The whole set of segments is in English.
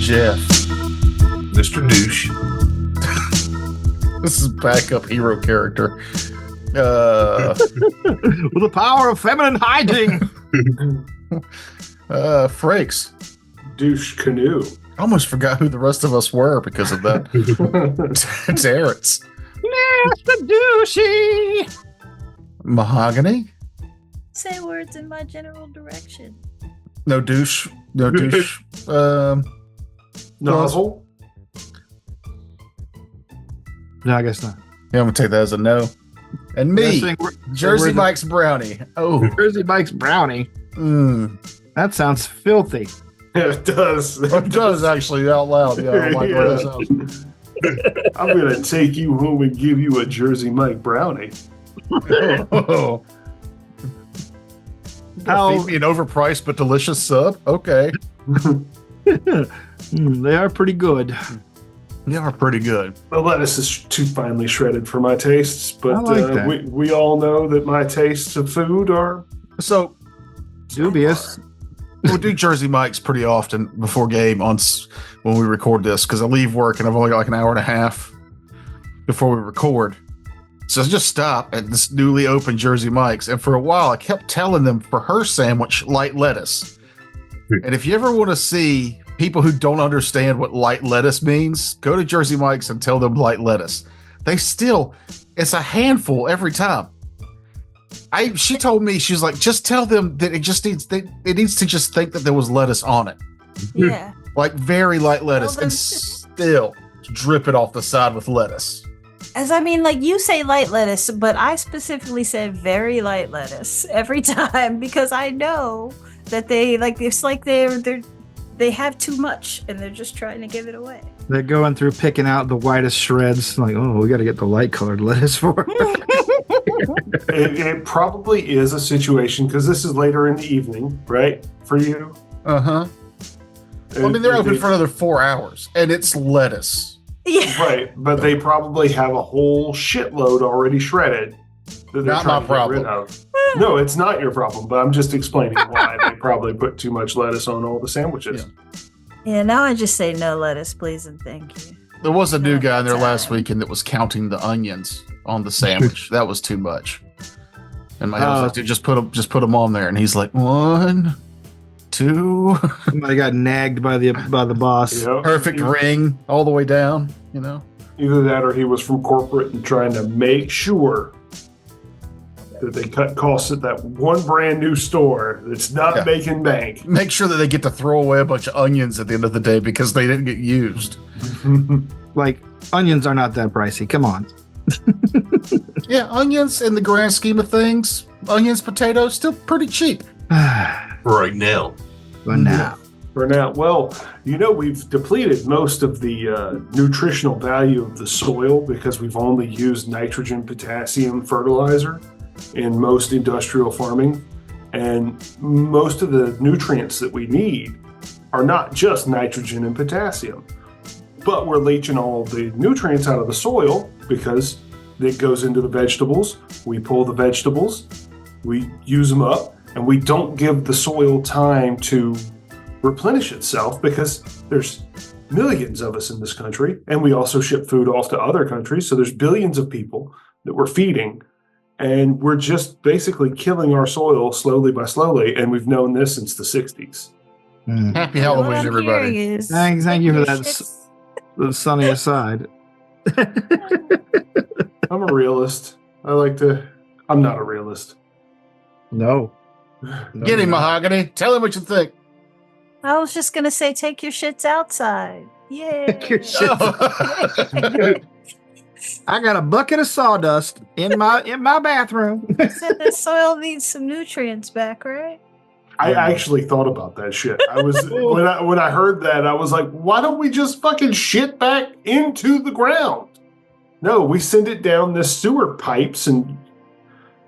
Jeff. Mr. Douche. This is backup hero character. With the power of feminine hiding. Frakes. Douche Canoe. I almost forgot who the rest of us were because of that. Terrence. Mr. Douchey. Mahogany. Say words in my general direction. No douche. No douche. Nozzle. No, I guess not. Yeah, I'm gonna take that as a no. And me, Jersey Mike's brownie. Oh, Jersey Mike's brownie. That sounds filthy. It does. It does actually out loud. Yeah, I like where that sounds. I'm gonna take you home and give you a Jersey Mike brownie. Oh. Feed me an overpriced but delicious sub. Okay, They are pretty good. they are pretty good. The lettuce is too finely shredded for my tastes, but I like that. we all know that my tastes of food are So Dubious. we'll do Jersey Mike's pretty often before game when we record this because I leave work and I've only got like an hour and a half before we record. So I just stop at this newly opened Jersey Mike's, and for a while I kept telling them for her sandwich, light lettuce. And if you ever want to see people who don't understand what light lettuce means, go to Jersey Mike's and tell them light lettuce. It's a handful every time. She told me, she's like, just tell them that it needs to just think that there was lettuce on it. Yeah. Like very light lettuce, Well, and still drip it off the side with lettuce. As I mean, like you say light lettuce, but I specifically said very light lettuce every time because I know that they like it's like they have too much and they're just trying to give it away. They're going through picking out the whitest shreds. Like, oh, we got to get the light colored lettuce for it. it probably is a situation because this is later in the evening, right? For you. Well, I mean, they're open for another 4 hours, and it's lettuce. Yeah. Right, but they probably have a whole shitload already shredded that they're Not trying my to get problem. rid of. No, it's not your problem, but I'm just explaining why they probably put too much lettuce on all the sandwiches. Yeah, now I just say no lettuce, please and thank you. There was a new Not guy in there time. last weekend that was counting the onions on the sandwich. That was too much. And my husband was like, "Dude, just put them on there." And he's like, 1, 2, Somebody got nagged by the boss. Yep. perfect ring all the way down. You know. Either that or he was from corporate and trying to make sure that they cut costs at that one brand new store that's not making bank. Make sure that they get to throw away a bunch of onions at the end of the day because they didn't get used. Like, onions are not that pricey. Come on. Yeah, onions in the grand scheme of things, onions, potatoes, still pretty cheap. Right now. But now. For now, well, we've depleted most of the nutritional value of the soil because we've only used nitrogen, potassium fertilizer in most industrial farming. And most of the nutrients that we need are not just nitrogen and potassium, but we're leaching all the nutrients out of the soil because it goes into the vegetables. We pull the vegetables, we use them up, and we don't give the soil time to replenish itself because there's millions of us in this country, and we also ship food off to other countries. So there's billions of people that we're feeding, and we're just basically killing our soil slowly by slowly. And we've known this since the 60s. Happy What Halloween, I'm everybody. hearing is Thank you for that shit's- the sunny aside. I'm a realist. I'm not a realist. No. Get him, Mahogany. Tell him what you think. I was just gonna say take your shits outside. Yeah. Take your shit. I got a bucket of sawdust in my bathroom. Said the soil needs some nutrients back, right? I actually thought about that shit. I was when I heard that, I was like, why don't we just fucking shit back into the ground? No, we send it down the sewer pipes and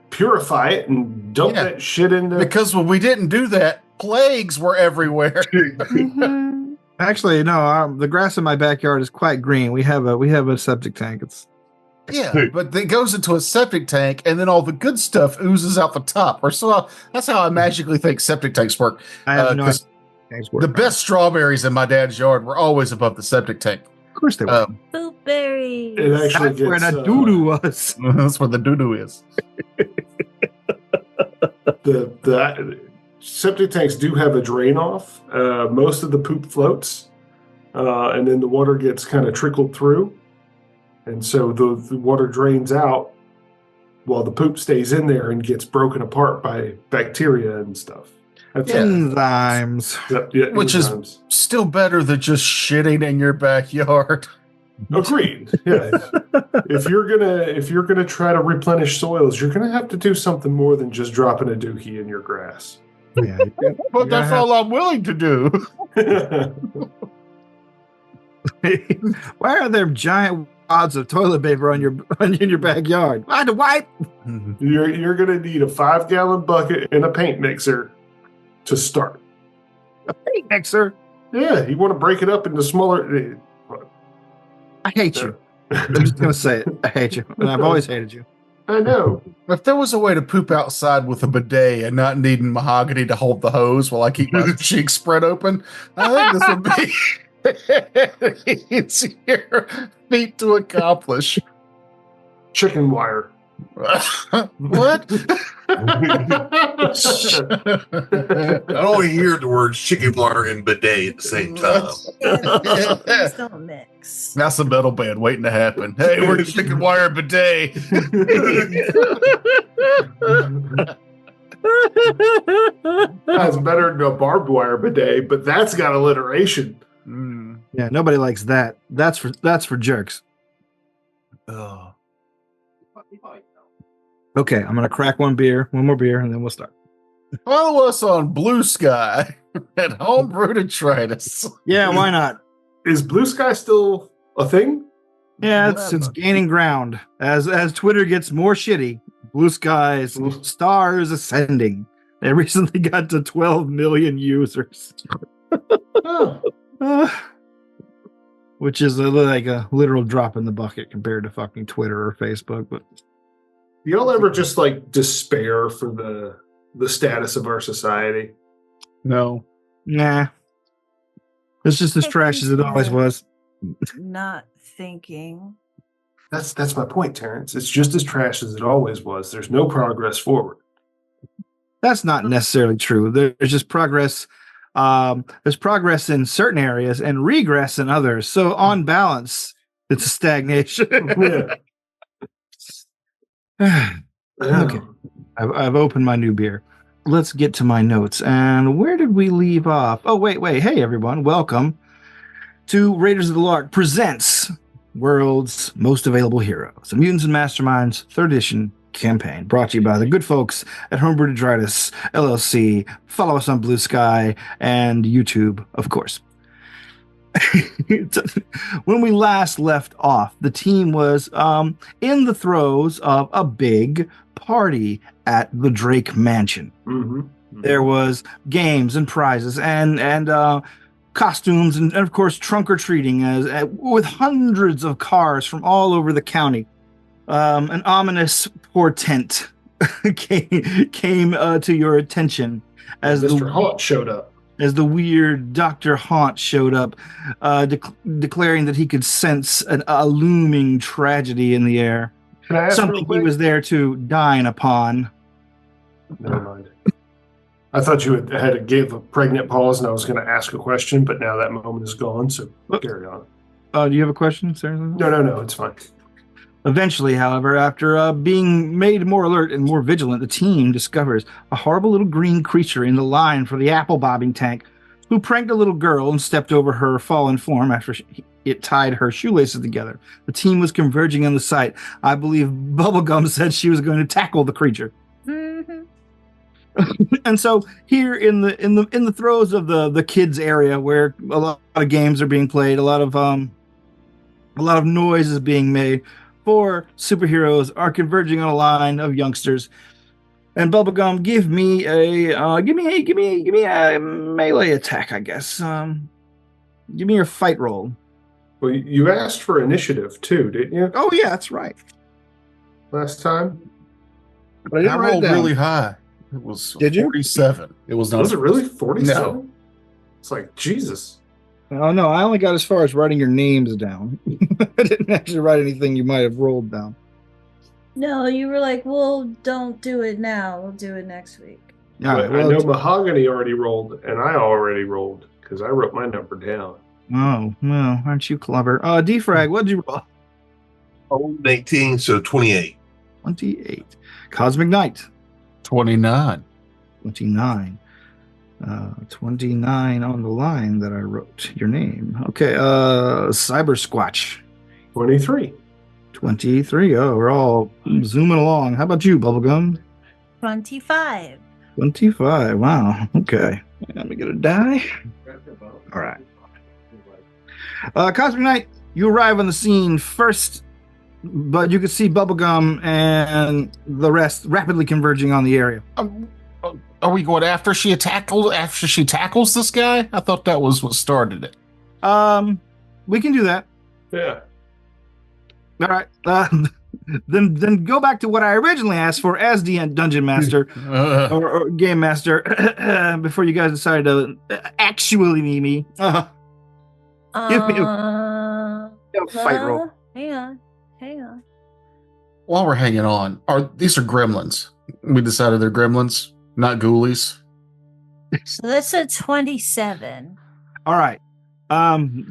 purify it and dump that shit into. Because when we didn't do that, plagues were everywhere. Mhm. Actually, no. The grass in my backyard is quite green. We have a septic tank. Yeah, but it goes into a septic tank, and then all the good stuff oozes out the top. Or so that's how I magically think septic tanks work. I have no idea. The best strawberries in my dad's yard were always above the septic tank. Of course they were. Blueberries. It actually That's where gets, the doo-doo was. That's where the doo-doo is. the septic tanks do have a drain off. Most of the poop floats, and then the water gets kind of trickled through, and so the water drains out while the poop stays in there and gets broken apart by bacteria and stuff. That's Enzymes. Which is still better than just shitting in your backyard. Agreed. Yeah. if you're gonna try to replenish soils, you're gonna have to do something more than just dropping a dookie in your grass. Yeah, But that's all I'm willing to do. Why are there giant wads of toilet paper in your backyard? I had to wipe. You're gonna need a 5-gallon bucket and a paint mixer to start. A paint mixer. Yeah, you want to break it up into smaller. I hate you. I'm just gonna say it. I hate you, and I've always hated you. I know. If there was a way to poop outside with a bidet and not needing mahogany to hold the hose while I keep my cheeks spread open, I think this would be easier feat to accomplish. Chicken wire. What? I only hear the words chicken wire and bidet at the same time. These don't mix. That's a metal band waiting to happen. Hey, we're chicken wire bidet. That's better than a barbed wire bidet, but that's got alliteration. Yeah, nobody likes that. That's for jerks. Oh. Okay, I'm gonna crack one more beer, and then we'll start. Follow us on Blue Sky at Homebrew Detritus. Yeah, why not? Is Blue Sky still a thing? Yeah, it's gaining ground as Twitter gets more shitty. Blue Sky's stars ascending. They recently got to 12 million users, which is like a literal drop in the bucket compared to fucking Twitter or Facebook. But Do y'all ever just like despair for the status of our society? No. nah, it's just as trash as it always was. Not thinking. That's my point, Terrence. It's just as trash as it always was. There's no progress forward. That's not necessarily true. There's just progress. There's progress in certain areas and regress in others. So on balance, it's a stagnation. Okay, I've opened my new beer. Let's get to my notes. And where did we leave off? Oh, wait. Hey, everyone. Welcome to Raiders of the Lark presents World's Most Available Heroes, a Mutants and Masterminds 3rd edition campaign brought to you by the good folks at Homebrew Detritus LLC. Follow us on Blue Sky and YouTube, of course. When we last left off, the team was in the throes of a big party at the Drake Mansion. There was games and prizes and costumes and of course trunk or treating with hundreds of cars from all over the county. An ominous portent came to your attention as Mr. Haunt showed up. As the weird Dr. Haunt showed up, declaring that he could sense a looming tragedy in the air. Can I ask Something real quick? he was there to dine upon. Never mind. I thought you had gave a pregnant pause and I was going to ask a question, but now that moment is gone, so carry on. Do you have a question, Sarah? No, it's fine. Eventually, however, after being made more alert and more vigilant, the team discovers a horrible little green creature in the line for the apple bobbing tank who pranked a little girl and stepped over her fallen form after it tied her shoelaces together. The team was converging on the site. I believe Bubblegum said she was going to tackle the creature. And so here in the throes of the kids area where a lot of games are being played, a lot of noise is being made, 4 superheroes are converging on a line of youngsters. And Bubblegum, give me a melee attack, I guess. Give me your fight roll. Well, you asked for initiative too, didn't you? Oh yeah, that's right. Last time? But I rolled really high. It was Did you? 47. It was not. Was it really 47? No. It's like, Jesus. Oh no, I only got as far as writing your names down. I didn't actually write anything you might have rolled down. No, you were like, well, don't do it now. We'll do it next week. All right, I know Mahogany already rolled, and I already rolled because I wrote my number down. Oh, well, aren't you clever? Defrag, what did you roll? I rolled 18, so 28. 28. Cosmic Knight. 29. 29. 29 on the line that I wrote your name. Okay, Cyber Squatch. 23. 23. Oh, we're all zooming along. How about you, Bubblegum? 25. 25. Wow. Okay. Let me get a die. All right. Cosmic Knight, you arrive on the scene first, but you can see Bubblegum and the rest rapidly converging on the area. Are we going after she tackles this guy? I thought that was what started it. We can do that. Yeah. All right. Then go back to what I originally asked for as the Dungeon Master or Game Master before you guys decided to actually be me. Give me a fight roll. Hang on. While we're hanging on, these are gremlins? We decided they're gremlins, not ghoulies. So that's a 27. All right.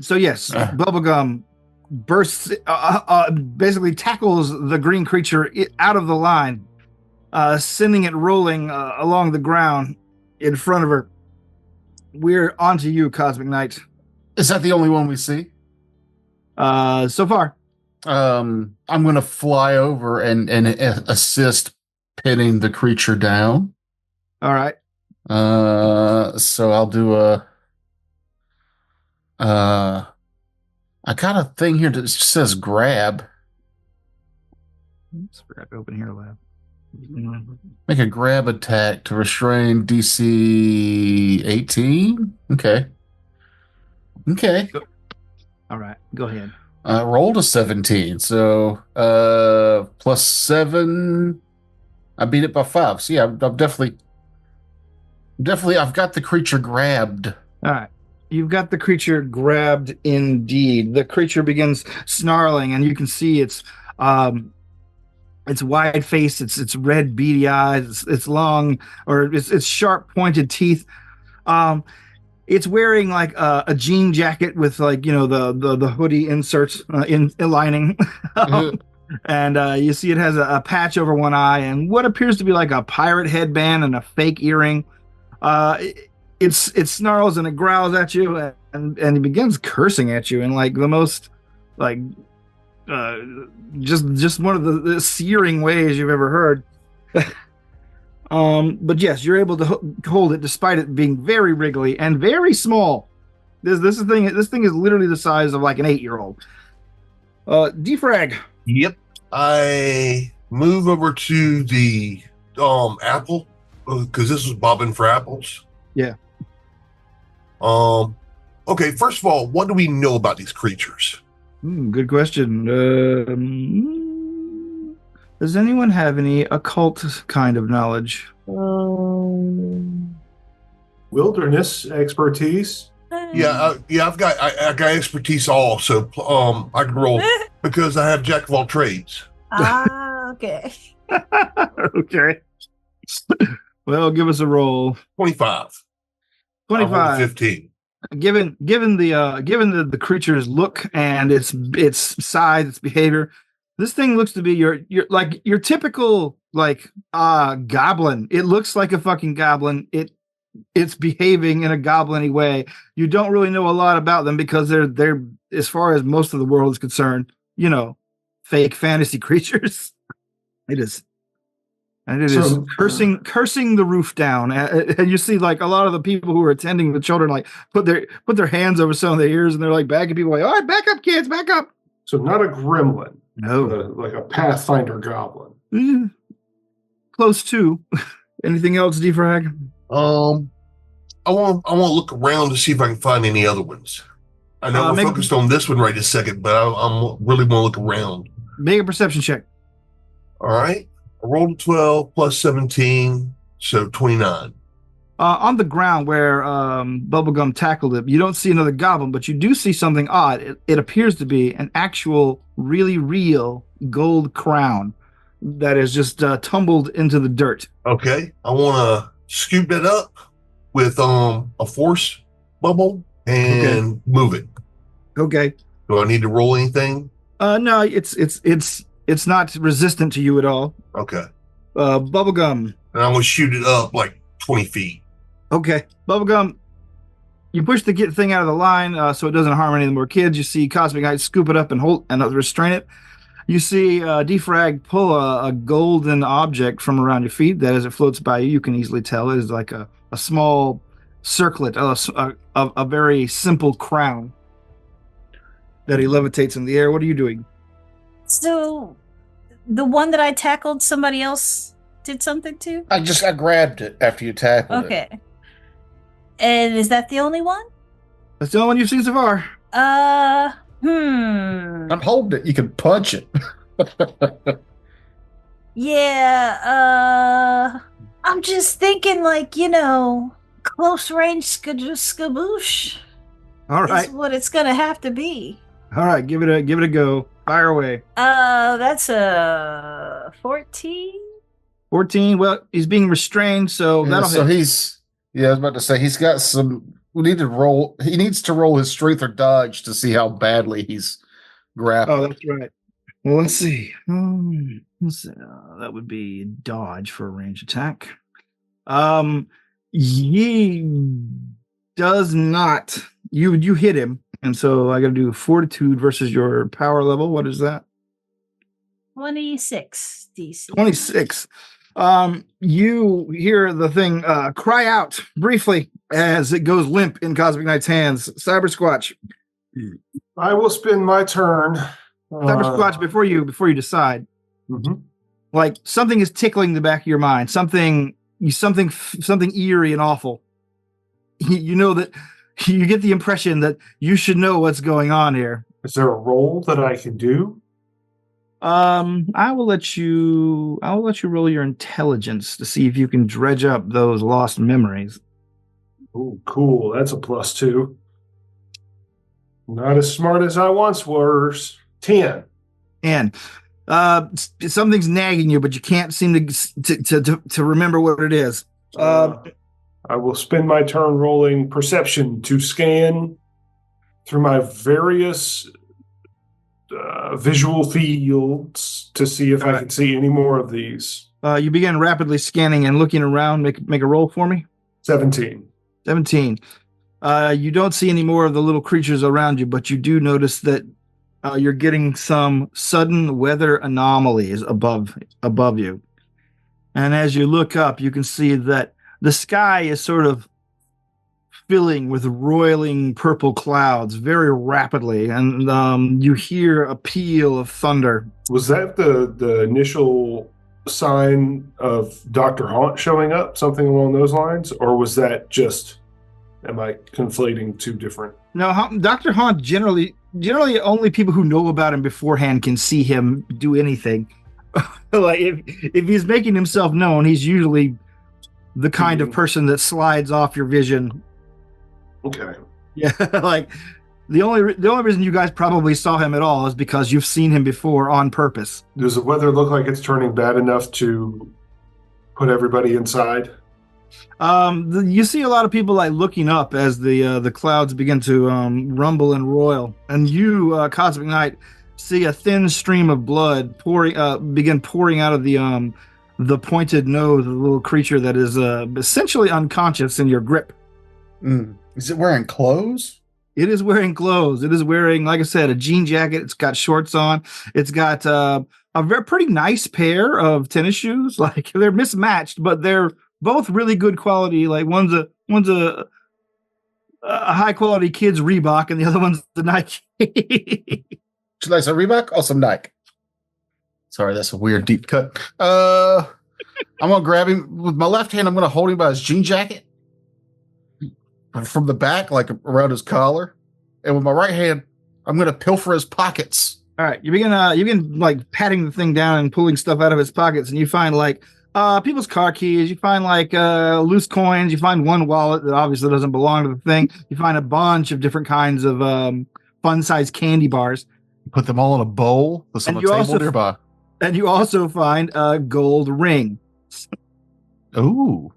So yes, Bubblegum bursts, basically tackles the green creature out of the line, sending it rolling along the ground in front of her. We're on to you, Cosmic Knight. Is that the only one we see? So far. I'm going to fly over and assist pinning the creature down. All right. So I'll do I got a thing here that says grab. Oops, forgot to open here, lab. Make a grab attack to restrain DC 18. Okay. All right, go ahead. I rolled a 17, so plus 7. I beat it by 5. So yeah, I'm definitely. I've got the creature grabbed. All right. You've got the creature grabbed indeed. The creature begins snarling, and you can see its wide face, its red beady eyes, its long or its sharp pointed teeth. It's wearing like a jean jacket with like the hoodie inserts in lining, and you see it has a patch over one eye and what appears to be like a pirate headband and a fake earring. It snarls and it growls at you and it begins cursing at you in like the most like just one of the searing ways you've ever heard. But yes, you're able to hold it despite it being very wriggly and very small. This thing is literally the size of like an 8-year-old. Defrag. Yep. I move over to the apple because this was bobbing for apples. Yeah. Okay, first of all, what do we know about these creatures? Good question. Does anyone have any occult kind of knowledge? Wilderness expertise. Yeah, I've got expertise all, so I can roll because I have jack of all trades. Okay. Okay. Well, give us a roll. 25. 25. 15. Given the creature's look and its size, its behavior, this thing looks to be your typical goblin. It looks like a fucking goblin. It's behaving in a goblin-y way. You don't really know a lot about them because they're as far as most of the world is concerned, fake fantasy creatures. It is. And it is cursing the roof down. And you see like a lot of the people who are attending the children like put their hands over some of their ears and they're like backing people like, all right, back up, kids, back up. So not a gremlin. No. Like a Pathfinder goblin. Close to. Anything else, Defrag? I want to look around to see if I can find any other ones. I know we're focused on this one right this second, but I really want to look around. Make a perception check. All right. I rolled a 12 plus 17, so 29. On the ground where Bubblegum tackled it, you don't see another goblin, but you do see something odd. It appears to be an actual, really real gold crown that is just tumbled into the dirt. Okay. I want to scoop it up with a force bubble and move it. Okay. Do I need to roll anything? No, it's not resistant to you at all. Okay. Bubblegum. And I'm going to shoot it up like 20 feet. Okay. Bubblegum, you push the thing out of the line so it doesn't harm any of the more kids. You see Cosmic Knight scoop it up and hold and restrain it. You see Defrag pull a golden object from around your feet that as it floats by you can easily tell it is like a small circlet, a very simple crown that he levitates in the air. What are you doing? So, the one that I tackled, somebody else did something to? I grabbed it after you tackled it. Okay. And is that the only one? That's the only one you've seen so far. I'm holding it. You can punch it. Yeah, I'm just thinking close range skaboosh. All right. Is what it's gonna have to be. All right, give it a go. Fire away. That's a 14. 14. Well, he's being restrained, so that'll hit. I was about to say he's got some. He needs to roll his strength or dodge to see how badly he's grappled. Oh, that's right. Well, let's see. That would be dodge for a range attack. He does not. You hit him, and so I got to do fortitude versus your power level. What is that? 26 DC. 26. You hear the thing cry out briefly as it goes limp in Cosmic Knight's hands. Cyber Squatch. I will spend my turn. Cyber Squatch, before you decide, like something is tickling the back of your mind. Something eerie and awful. You know that you get the impression that you should know what's going on here. Is there a roll that I can do? I will let you roll your intelligence to see if you can dredge up those lost memories. Oh, cool. That's a +2. Not as smart as I once was. 10. And something's nagging you, but you can't seem to remember what it is. I will spend my turn rolling perception to scan through my various visual fields to see if I can see any more of these. You begin rapidly scanning and looking around. Make a roll for me. 17. 17. You don't see any more of the little creatures around you, but you do notice that you're getting some sudden weather anomalies above you. And as you look up, you can see that the sky is sort of filling with roiling purple clouds very rapidly, and you hear a peal of thunder. Was that the initial sign of Dr. Haunt showing up, something along those lines? Or was that just, am I conflating two different? No, Dr. Haunt generally only people who know about him beforehand can see him do anything. Like if he's making himself known, he's usually the kind of person that slides off your vision. Okay. Yeah, like the only reason you guys probably saw him at all is because you've seen him before on purpose. Does the weather look like it's turning bad enough to put everybody inside? You see a lot of people like looking up as the clouds begin to rumble and roil, and you, Cosmic Knight, see a thin stream of blood begin pouring out of the pointed nose of the little creature that is essentially unconscious in your grip. Is it wearing clothes? It is wearing clothes. It is wearing, like I said, a jean jacket. It's got shorts on. It's got a very pretty nice pair of tennis shoes. Like they're mismatched, but they're both really good quality. Like one's a high quality kids Reebok, and the other one's the Nike. Should I say Reebok or some Nike? Sorry, that's a weird deep cut. I'm gonna grab him with my left hand. I'm gonna hold him by his jean jacket from the back, like around his collar, and with my right hand, I'm gonna pilfer his pockets. All right, you begin like patting the thing down and pulling stuff out of his pockets, and you find like People's car keys. You find like loose coins. You find one wallet that obviously doesn't belong to the thing. You find a bunch of different kinds of fun-sized candy bars. Put them all in a bowl. That's on a table nearby. And you also find a gold ring. Ooh.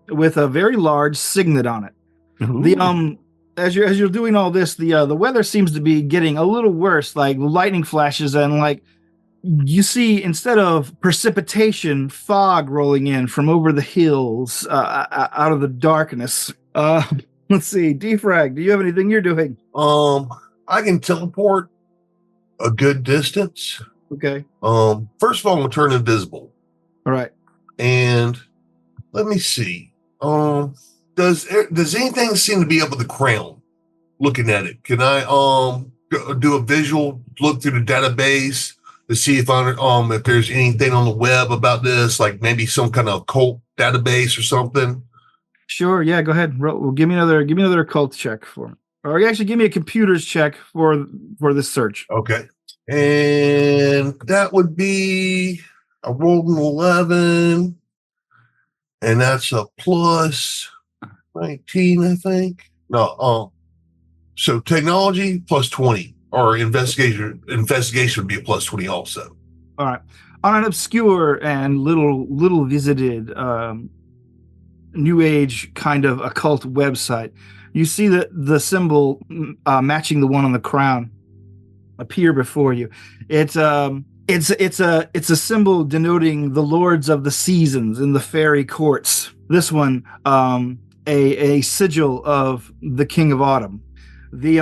With a very large signet on it. Ooh. The as you're doing all this, the weather seems to be getting a little worse. Like lightning flashes and like you see, instead of precipitation, fog rolling in from over the hills out of the darkness. Let's see, Defrag, do you have anything you're doing? I can teleport a good distance. Okay. First of all, I'm gonna turn invisible. All right. And let me see. Does anything seem to be up with the crown? Looking at it, can I do a visual look through the database to see if there's anything on the web about this, like maybe some kind of occult database or something? Sure. Yeah. Go ahead. Give me another occult check for me, or actually give me a computer's check for this search. Okay. And that would be I rolled an 11, and that's a plus 19, I think. No. So technology plus 20. Or investigation would be a plus 20 also. All right. On an obscure and little visited new age kind of occult website, you see that the symbol matching the one on the crown appear before you. It's a symbol denoting the lords of the seasons in the fairy courts. This one, a sigil of the King of Autumn. The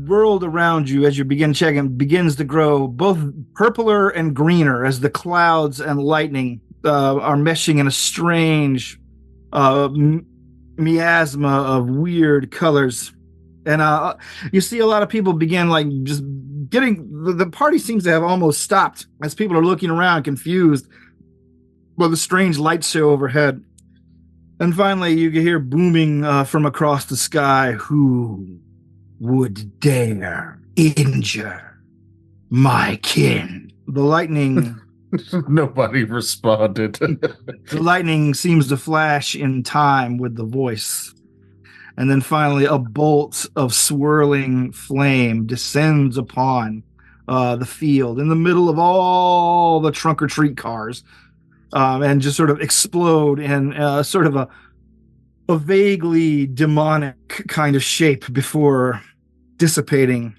world around you, as you begin checking, begins to grow both purpler and greener as the clouds and lightning are meshing in a strange miasma of weird colors. And you see a lot of people begin like just getting the party seems to have almost stopped as people are looking around confused by the strange light show overhead. And finally, you can hear booming from across the sky, "Who would dare injure my kin?" The lightning... Nobody responded. The lightning seems to flash in time with the voice. And then finally, a bolt of swirling flame descends upon the field in the middle of all the trunk or treat cars. And just sort of explode in sort of a vaguely demonic kind of shape before dissipating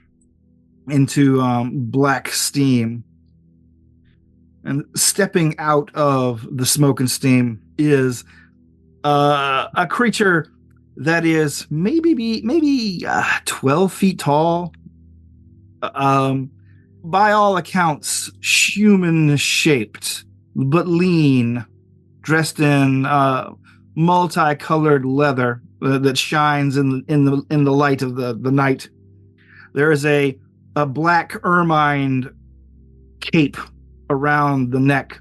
into black steam. And stepping out of the smoke and steam is a creature that is maybe 12 feet tall. By all accounts, human-shaped, but lean, dressed in multicolored leather that shines in the light of the night. There is a black ermine cape around the neck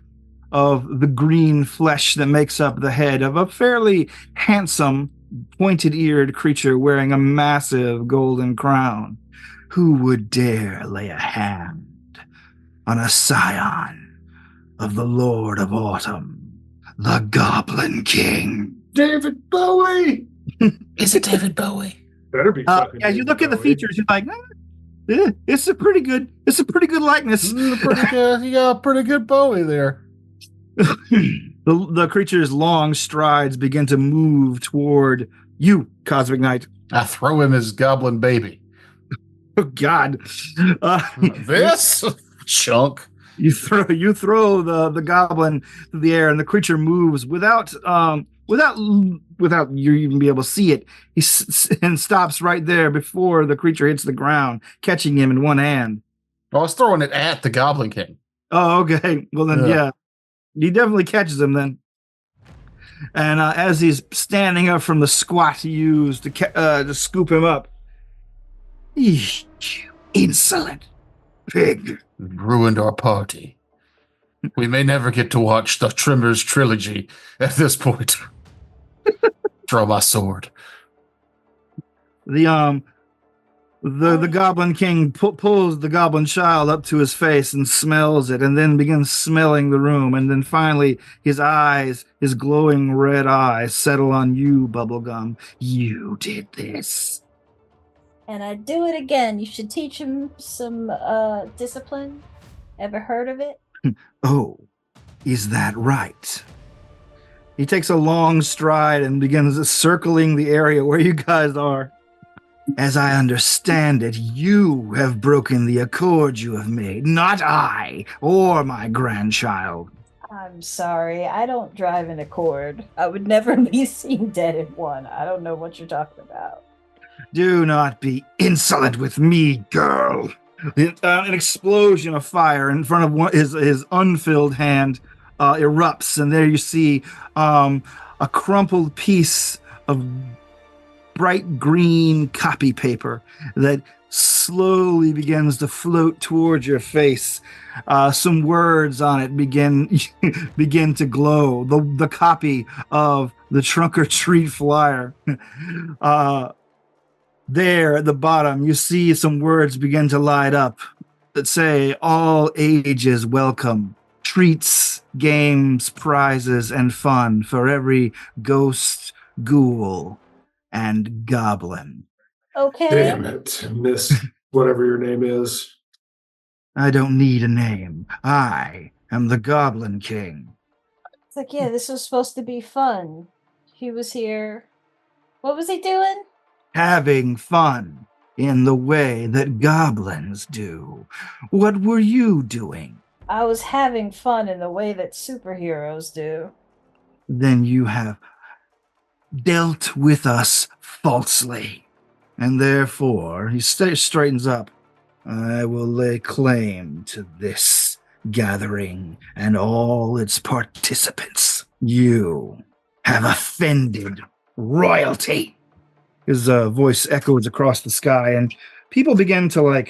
of the green flesh that makes up the head of a fairly handsome, pointed-eared creature wearing a massive golden crown. Who would dare lay a hand on a scion of the Lord of Autumn, the Goblin King? David Bowie! Is it David Bowie? Better be. As you look at the features, you're like, it's a pretty good likeness. You got a pretty good Bowie there. The creature's long strides begin to move toward you, Cosmic Knight. I throw him his goblin baby. Oh God! This chunk. You throw the goblin through the air, and the creature moves without you even be able to see it. And stops right there before the creature hits the ground, catching him in one hand. I was throwing it at the Goblin King. Oh, okay. Well then, yeah. He definitely catches him then. And as he's standing up from the squat he used to scoop him up, "You insolent pig!" Ruined our party. We may never get to watch the Trimmers trilogy at this point. Draw my sword. The The Goblin King pulls the Goblin Child up to his face and smells it, and then begins smelling the room. And then finally, his eyes, his glowing red eyes, settle on you, Bubblegum. You did this. And I'd do it again. You should teach him some discipline. Ever heard of it? Oh, is that right? He takes a long stride and begins circling the area where you guys are. As I understand it, you have broken the accord you have made, not I or my grandchild. I'm sorry. I don't drive an Accord. I would never be seen dead in one. I don't know what you're talking about. Do not be insolent with me, girl. An explosion of fire in front of his unfilled hand erupts, and there you see a crumpled piece of bright green copy paper that slowly begins to float towards your face. Some words on it begin to glow. The copy of the Trunk or Treat flyer. There at the bottom, you see some words begin to light up that say, all ages welcome. Treats, games, prizes, and fun for every ghost, ghoul, and goblin. Okay. Damn it, Miss whatever your name is. I don't need a name. I am the Goblin King. It's like, yeah, this was supposed to be fun. He was here. What was he doing? Having fun in the way that goblins do. What were you doing? I was having fun in the way that superheroes do. Then you have dealt with us falsely. And therefore, he straightens up. I will lay claim to this gathering and all its participants. You have offended royalty. His voice echoes across the sky, and people begin to have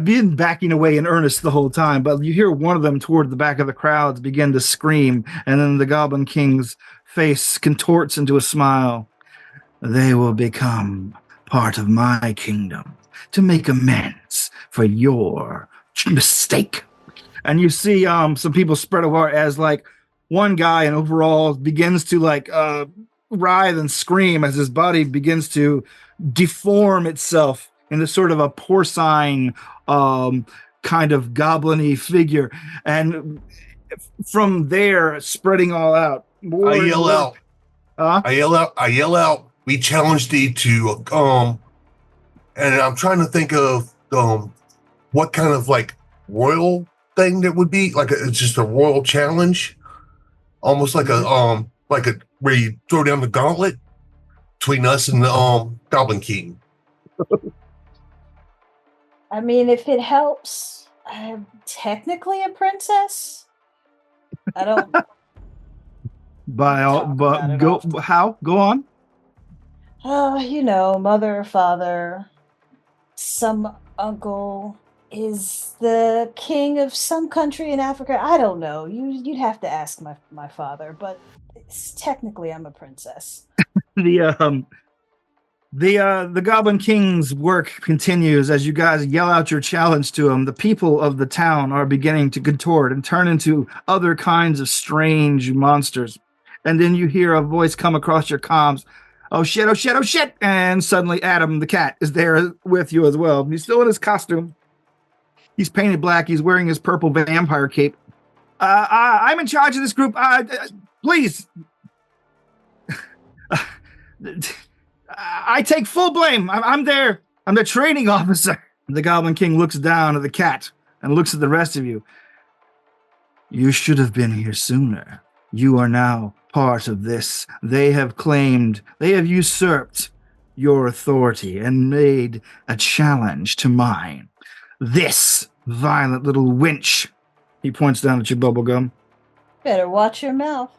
been backing away in earnest the whole time, but you hear one of them toward the back of the crowds begin to scream, and then the Goblin King's face contorts into a smile. They will become part of my kingdom to make amends for your mistake. And you see some people spread apart as one guy in overalls begins to writhe and scream as his body begins to deform itself into sort of a porcine kind of goblin-y figure. And from there, spreading all out. I yell out. We challenge thee to and I'm trying to think of what kind of royal thing that would be it's just a royal challenge, almost like a where you throw down the gauntlet between us and the Goblin King. I mean, if it helps, I'm technically a princess. I don't. Go on. Oh, mother or father, some uncle is the king of some country in Africa. I don't know. You'd have to ask my father, but technically I'm a princess. The Goblin King's work continues as you guys yell out your challenge to him. The people of the town are beginning to contort and turn into other kinds of strange monsters. And then you hear a voice come across your comms. Oh shit, oh shit, oh shit. And suddenly Adam the cat is there with you as well. He's still in his costume. He's painted black. He's wearing his purple vampire cape. I'm in charge of this group. Please. I take full blame. I'm there. I'm the training officer. The Goblin King looks down at the cat and looks at the rest of you. You should have been here sooner. You are now part of this. They have usurped your authority and made a challenge to mine. This violent little wench. He points down at you, Bubblegum. Better watch your mouth.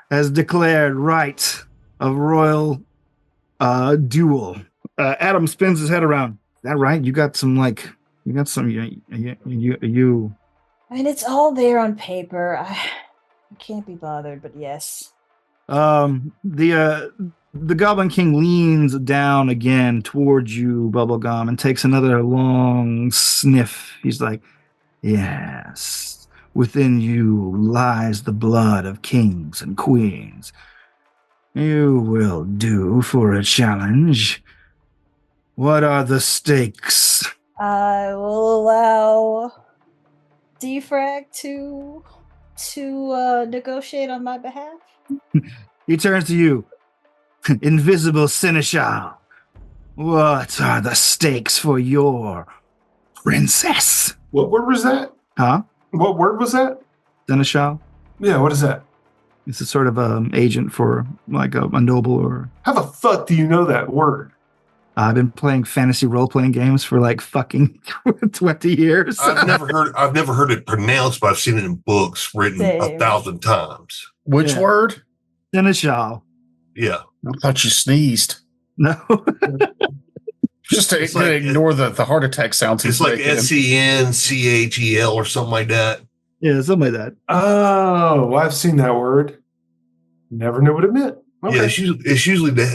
Has declared right of royal duel. Adam spins his head around. Is that right? You got some. You. I mean, it's all there on paper. I can't be bothered, but yes. The Goblin King leans down again towards you, Bubblegum, and takes another long sniff. He's like, yes, within you lies the blood of kings and queens. You will do for a challenge. What are the stakes? I will allow Defrag to negotiate on my behalf. He turns to you. Invisible Seneschal. What are the stakes for your princess? What word was that? Huh? What word was that? Seneschal? Yeah, what is that? It's a sort of agent for like a noble or... How the fuck do you know that word? I've been playing fantasy role-playing games for like fucking 20 years. I've never heard it pronounced, but I've seen it in books written Same. 1,000 times. Which Yeah. word? Seneschal. Yeah. I thought you sneezed. No. Just to, It's like- ignore the heart attack sounds. It's like SENCHEL or something like that. Yeah, something like that. Oh, I've seen that word. Never knew what it meant. Okay. Yeah, it's usually the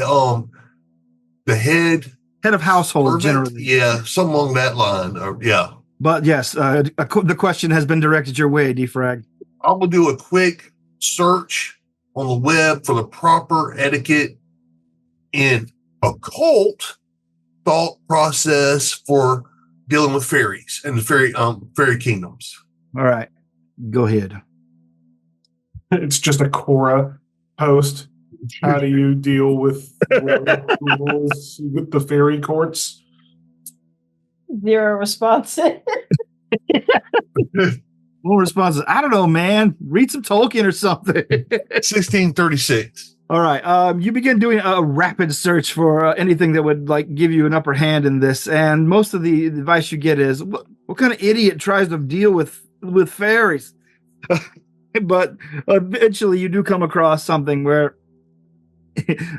head Head of household, servant. generally. Yeah, something along that line. Yeah. But yes, the question has been directed your way, Defrag. I'm gonna do a quick search on the web for the proper etiquette in occult thought process for dealing with fairies and the fairy kingdoms. All right, go ahead. It's just a Quora post. How do you deal with rules with the fairy courts? 0 responses. Well, responses. I don't know, man. Read some Tolkien or something. 1636. All right. You begin doing a rapid search for anything that would like give you an upper hand in this, and most of the advice you get is, "What kind of idiot tries to deal with fairies?" But eventually, you do come across something where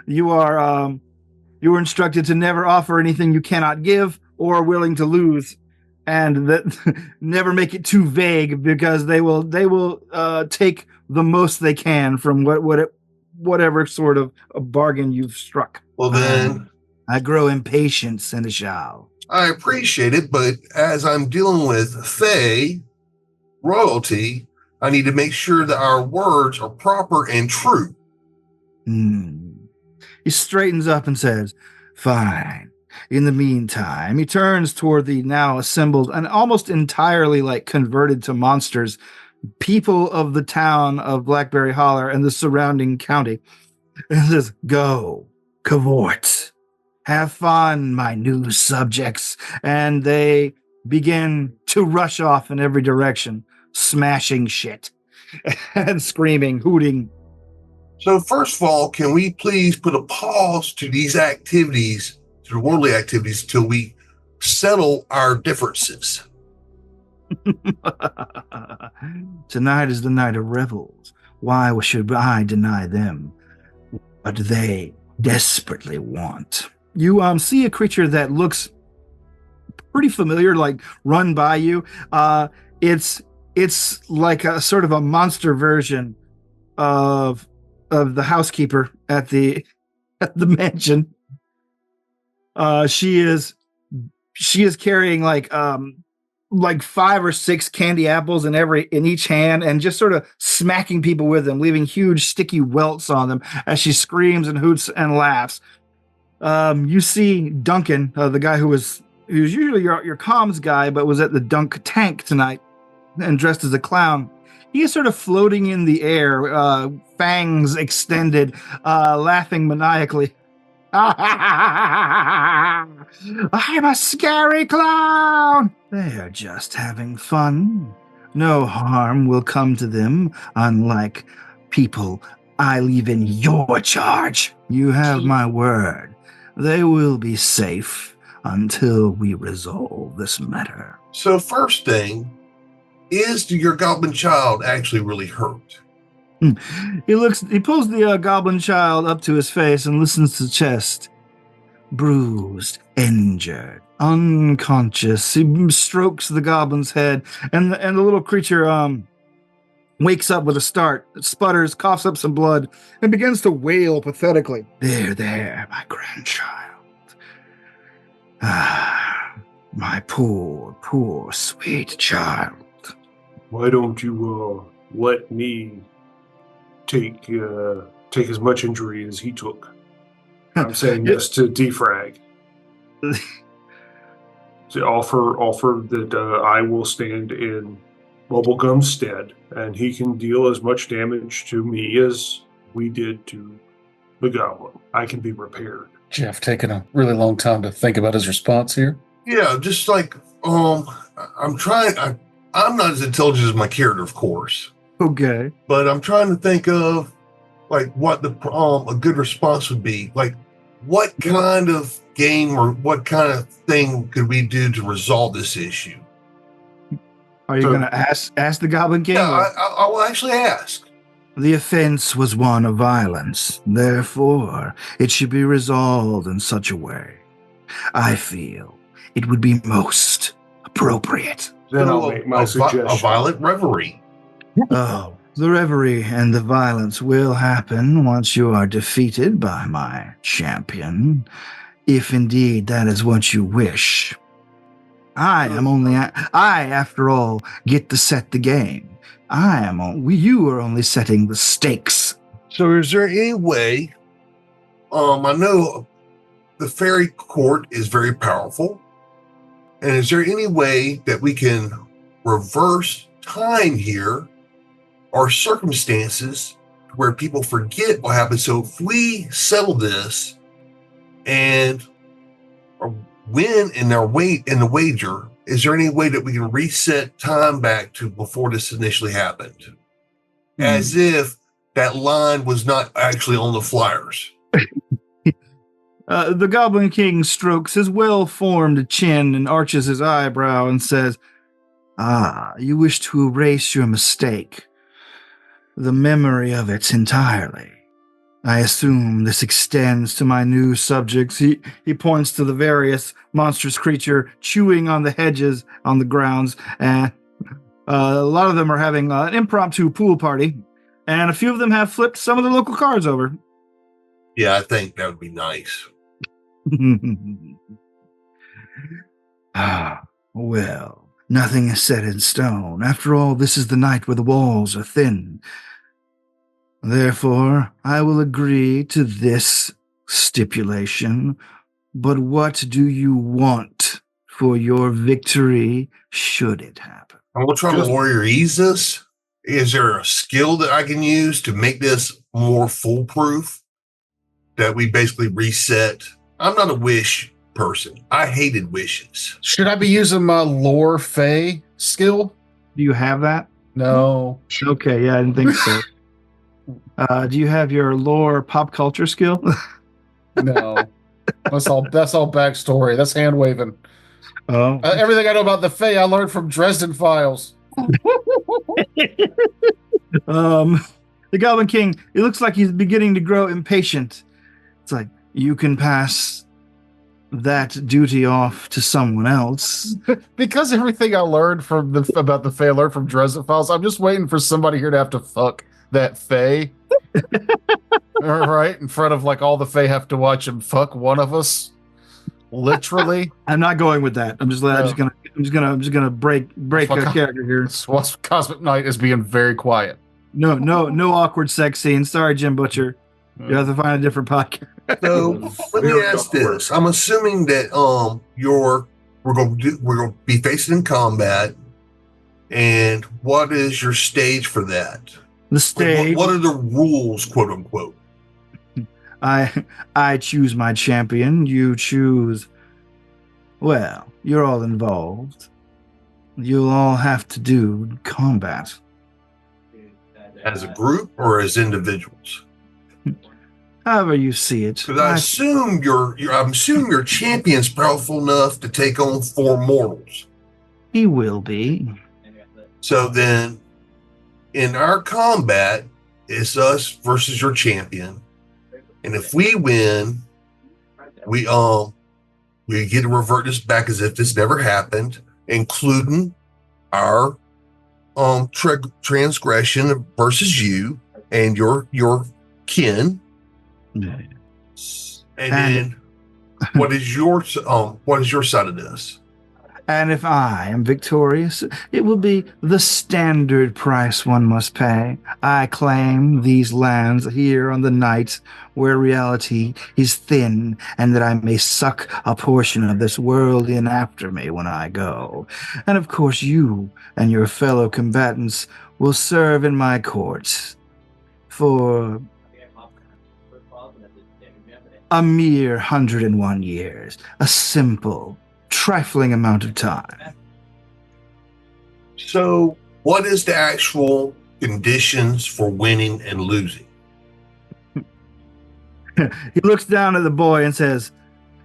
you were instructed to never offer anything you cannot give or are willing to lose, and that never make it too vague because they will take the most they can from whatever sort of a bargain you've struck. Well, then I grow impatient, Seneschal. I appreciate it, but as I'm dealing with Fae royalty, I need to make sure that our words are proper and true. He straightens up and says, "Fine. In the meantime," he turns toward the now assembled and almost entirely like converted to monsters people of the town of Blackberry Holler and the surrounding county, and says, "Go, cavort. Have fun, my new subjects." And they begin to rush off in every direction, smashing shit and screaming, hooting. So first of all, can we please put a pause to these activities, to the worldly activities, till we settle our differences? Tonight is the night of revels. Why should I deny them what they desperately want? You see a creature that looks pretty familiar, like run by you. It's like a sort of a monster version of the housekeeper at the mansion. She is carrying like 5 or 6 candy apples in each hand, and just sort of smacking people with them, leaving huge sticky welts on them as she screams and hoots and laughs. You see Duncan, the guy who's usually your comms guy, but was at the Dunk Tank tonight and dressed as a clown. He is sort of floating in the air, fangs extended, laughing maniacally. I'm a scary clown. They're just having fun. No harm will come to them, unlike people I leave in your charge. You have my word. They will be safe until we resolve this matter. So first thing, is your goblin child actually really hurt? He pulls the goblin child up to his face and listens to the chest. Bruised, injured, unconscious. He strokes the goblin's head, and the little creature wakes up with a start, sputters, coughs up some blood, and begins to wail pathetically. There, my grandchild. Ah, my poor, sweet child. Why don't you let me take as much injury as he took? I'm saying this to defrag. To offer that I will stand in Bubblegum's stead, and he can deal as much damage to me as we did to the goblin. I can be repaired. Jeff taking a really long time to think about his response here. Yeah, just like I'm trying. I'm not as intelligent as my character, of course. Okay. But I'm trying to think of like what the a good response would be. Like, what kind of game or what kind of thing could we do to resolve this issue? Are you going to ask the Goblin King? Yeah, I will actually ask. The offense was one of violence. Therefore, it should be resolved in such a way I feel it would be most appropriate. Then I'll make my suggestion. A violent reverie. Oh, the reverie and the violence will happen once you are defeated by my champion, if indeed that is what you wish. I, after all, get to set the game. You are only setting the stakes. So is there any way, I know the fairy court is very powerful, and is there any way that we can reverse time here or circumstances where people forget what happened? So if we settle this and win in the wager, is there any way that we can reset time back to before this initially happened? As if that line was not actually on the flyers. The Goblin King strokes his well-formed chin and arches his eyebrow and says, you wish to erase your mistake. The memory of it entirely. I assume this extends to my new subjects. He points to the various monstrous creature chewing on the hedges on the grounds. And a lot of them are having an impromptu pool party. And a few of them have flipped some of the local cards over. Yeah, I think that would be nice. Well, nothing is set in stone. After all, this is the night where the walls are thin. Therefore, I will agree to this stipulation. But what do you want for your victory should it happen? I'm going to try to warrior ease this. Is there a skill that I can use to make this more foolproof? That we basically reset? I'm not a wish person. I hated wishes. Should I be using my lore Fae skill? Do you have that? No. Okay, yeah, I didn't think so. Do you have your lore pop culture skill? No. That's all backstory. That's hand waving. Oh. Everything I know about the Fae, I learned from Dresden Files. The Goblin King, it looks like he's beginning to grow impatient. It's like, you can pass that duty off to someone else. Because everything I learned about the Fae, I learned from Dresden Files, I'm just waiting for somebody here to have to fuck that Fae. All right, in front of like all the Fae have to watch him fuck one of us. Literally. I'm not going with that. I'm just gonna break a character here. Cosmic Knight is being very quiet. No awkward sex scenes. Sorry, Jim Butcher. You have to find a different podcast. So let me ask this. I'm assuming that we're going to be facing in combat, and what is your stage for that? The stage. What are the rules, quote unquote? I choose my champion. You choose. Well, you're all involved. You'll all have to do combat. As a group or as individuals? However you see it. Because I assume your champion's powerful enough to take on 4 mortals. He will be. So then, in our combat, it's us versus your champion, and if we win, we get to revert this back as if this never happened, including our transgression versus you and your kin. And then what is your side of this? And if I am victorious, it will be the standard price one must pay. I claim these lands here on the night where reality is thin, and that I may suck a portion of this world in after me when I go. And of course you and your fellow combatants will serve in my courts for a mere 101 years. A simple, trifling amount of time. So, what is the actual conditions for winning and losing? He looks down at the boy and says,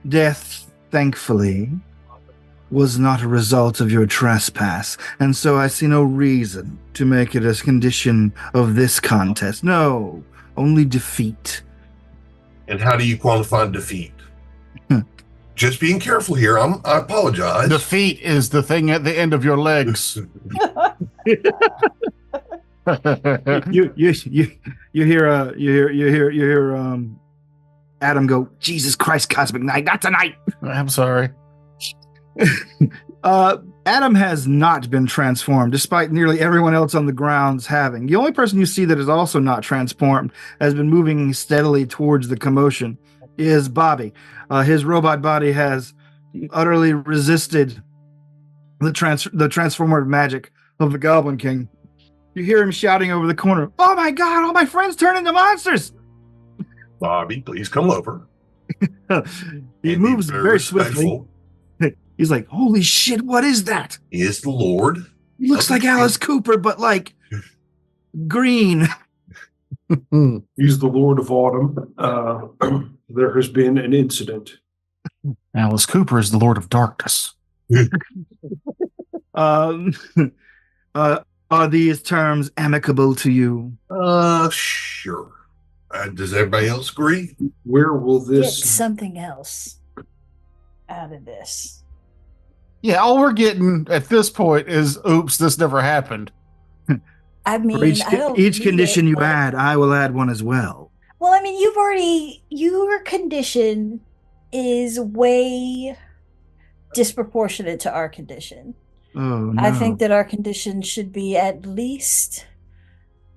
"Death, thankfully, was not a result of your trespass, and so I see no reason to make it a condition of this contest. No, only defeat." And how do you qualify defeat? Just being careful here. I apologize. The feet is the thing at the end of your legs. you hear Adam go, "Jesus Christ, Cosmic Knight, not tonight." I'm sorry. Adam has not been transformed, despite nearly everyone else on the grounds having. The only person you see that is also not transformed, has been moving steadily towards the commotion, is Bobby. His robot body has utterly resisted the transformative magic of the Goblin King. You hear him shouting over the corner, "Oh my God, all my friends turn into monsters!" Bobby, please come over. He And moves be very swiftly. respectful. He's like, "Holy shit, what is that?" He is the Lord. He looks like Alice Cooper, but like green. He's the Lord of Autumn. There has been an incident. Alice Cooper is the Lord of Darkness. Are these terms amicable to you? Sure. Does everybody else agree? Where will Get this something else out of this. Yeah, all we're getting at this point is, oops, this never happened. I mean, For I don't each need condition it, you but- add, I will add one as well. Well, I mean, your condition is way disproportionate to our condition. Oh no! I think that our condition should be at least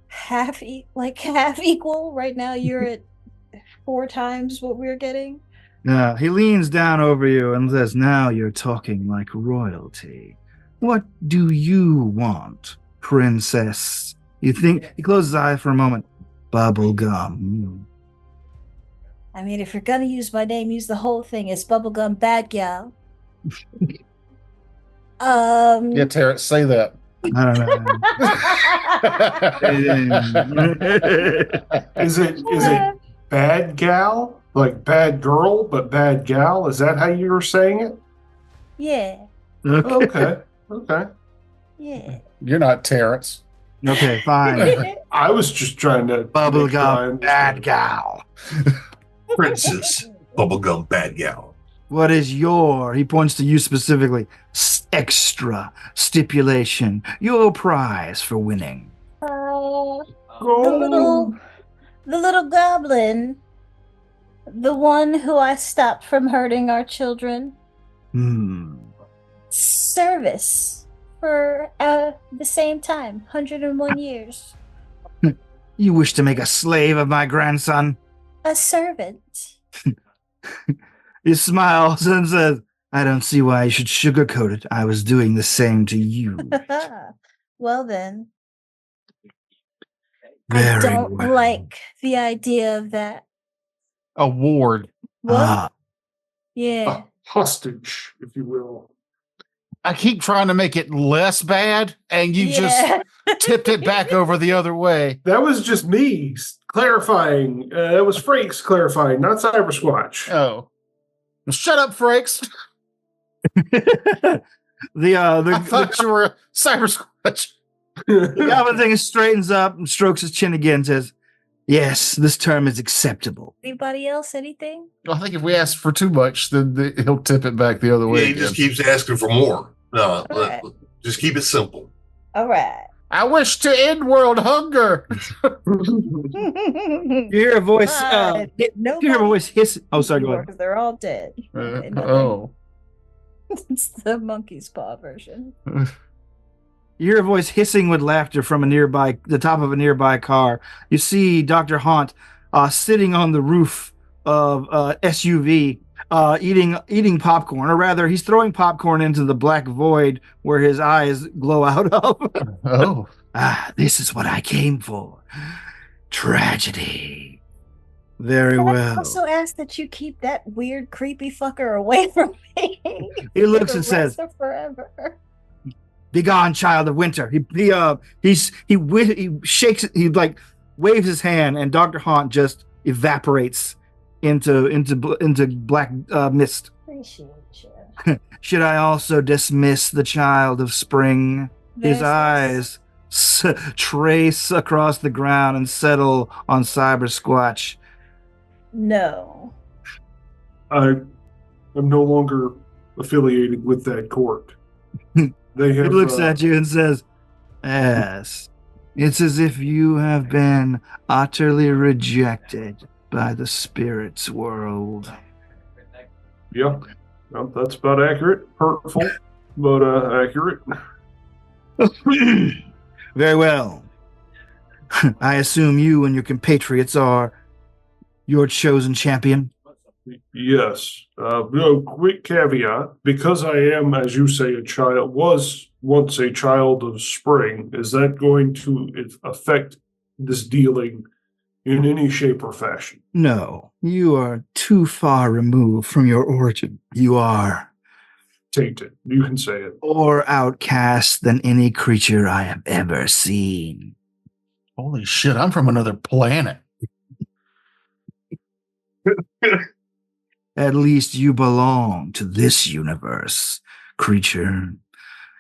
half equal. Right now, you're at 4 times what we're getting. Yeah, he leans down over you and says, "Now you're talking like royalty. What do you want, princess?" You think he closes his eye for a moment. Bubblegum. I mean, if you're gonna use my name, use the whole thing. It's Bubblegum Bad Gal. Yeah, Terrence, say that. I don't know. is it bad gal? Like bad girl, but bad gal? Is that how you were saying it? Yeah, Okay. yeah. You're not Terrence. Okay, fine. I was just trying to make sure I Bubblegum bad understood. gal. Princess Bubblegum Bad Gal. What is your, he points to you specifically, extra stipulation, your prize for winning? The little goblin, the one who I stopped from hurting our children. Service for the same time, 101 years. You wish to make a slave of my grandson? A servant. He smiles and says, "I don't see why you should sugarcoat it. I was doing the same to you." Well then, I Very don't well. like the idea of that. Award. What? Ah, Yeah. Hostage, if you will. I keep trying to make it less bad, and you Yeah. just tipped it back over the other way. That was just me clarifying. That was Frakes clarifying, not Cyber Squatch. Oh. Well, shut up, Frakes. the I thought you were a cyber squatch. the goblin thing straightens up and strokes his chin again and says, "Yes, this term is acceptable." Anybody else? Anything? I think if we ask for too much, then he'll tip it back the other Yeah, way he again. just keeps asking for more. No, Right. just keep it simple. All right. I wish to end world hunger. You hear a voice. You hear a voice hiss. Oh, sorry. Go ahead. They're all dead. Okay, nothing. Oh. It's the monkey's paw version. You hear a voice hissing with laughter from the top of a nearby car. You see Dr. Haunt sitting on the roof of SUV, eating popcorn, or rather, he's throwing popcorn into the black void where his eyes glow out of. Oh. This is what I came for. Tragedy. Very Can well. I also ask that you keep that weird, creepy fucker away from me. He looks and says, forever. "Begone, child of winter." He shakes. He like waves his hand, and Dr. Haunt just evaporates into black mist. Appreciate you. Should I also dismiss the child of spring? His eyes trace across the ground and settle on Cyber Squatch. No. I am no longer affiliated with that court. They have, He looks at you and says, "Yes, it's as if you have been utterly rejected by the spirit's world." Yeah, well, that's about accurate. Hurtful, but accurate. Very well. I assume you and your compatriots are your chosen champion? Yes. Quick caveat. Because I am, as you say, was once a child of spring, is that going to affect this dealing in any shape or fashion? No. You are too far removed from your origin. You are tainted. You can say it. More outcast than any creature I have ever seen. Holy shit, I'm from another planet. At least you belong to this universe, creature.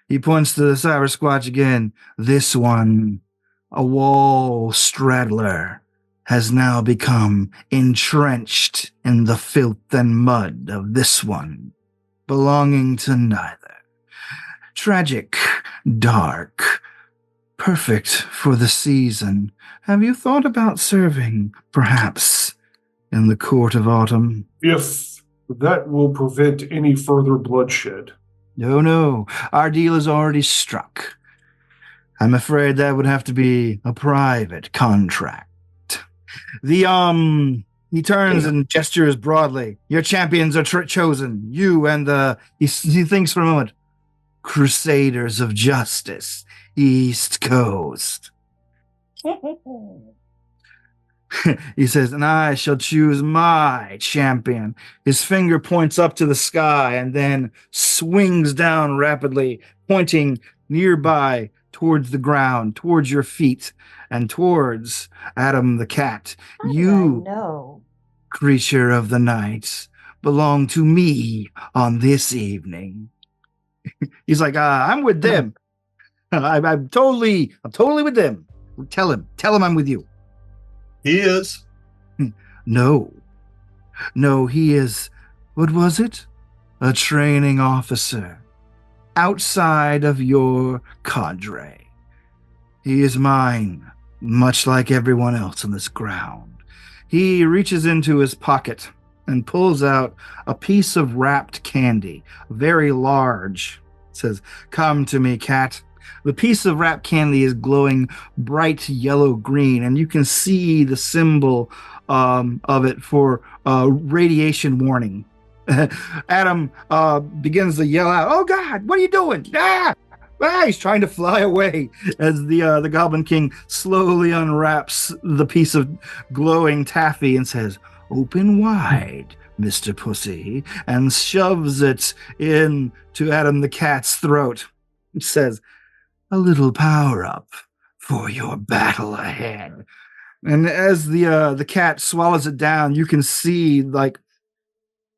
He points to the Cyber Squatch again. This one, a wall straddler, has now become entrenched in the filth and mud of this one, belonging to neither. Tragic, dark, perfect for the season. Have you thought about serving, perhaps, in the Court of Autumn? If that will prevent any further bloodshed. No. Our deal is already struck. I'm afraid that would have to be a private contract. He turns and gestures broadly. Your champions are chosen. You and he thinks for a moment. Crusaders of Justice, East Coast. He says, and I shall choose my champion. His finger points up to the sky and then swings down rapidly, pointing nearby towards the ground, towards your feet, and towards Adam the cat. You, creature of the night, belong to me on this evening. He's like, I'm with them. I'm totally with them. Tell him I'm with you. He is. No, he is, what was it? A training officer outside of your cadre. He is mine, much like everyone else on this ground. He reaches into his pocket and pulls out a piece of wrapped candy, very large. Says, come to me, cat. The piece of wrapped candy is glowing bright yellow-green, and you can see the symbol of it for radiation warning. Adam begins to yell out, "Oh, God, what are you doing? Ah! He's trying to fly away as the Goblin King slowly unwraps the piece of glowing taffy and says, "Open wide, Mr. Pussy," and shoves it into Adam the cat's throat. It says, "A little power up for your battle ahead." And as the cat swallows it down, you can see like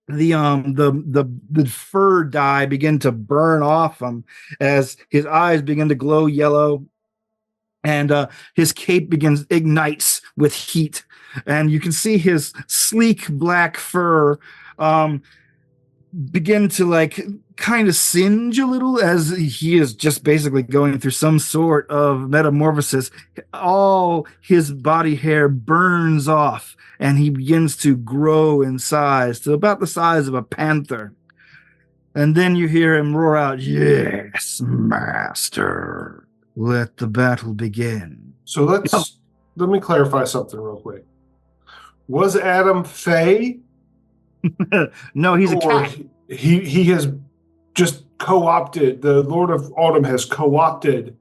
the fur dye begin to burn off him as his eyes begin to glow yellow, and his cape ignites with heat, and you can see his sleek black fur begin to like kind of singe a little as he is just basically going through some sort of metamorphosis. All his body hair burns off and he begins to grow in size to about the size of a panther. And then you hear him roar out, "Yes, master. Let the battle begin." So let me clarify something real quick. Was Adam Fey? No, he's a cat. He has just co-opted, the Lord of Autumn has co-opted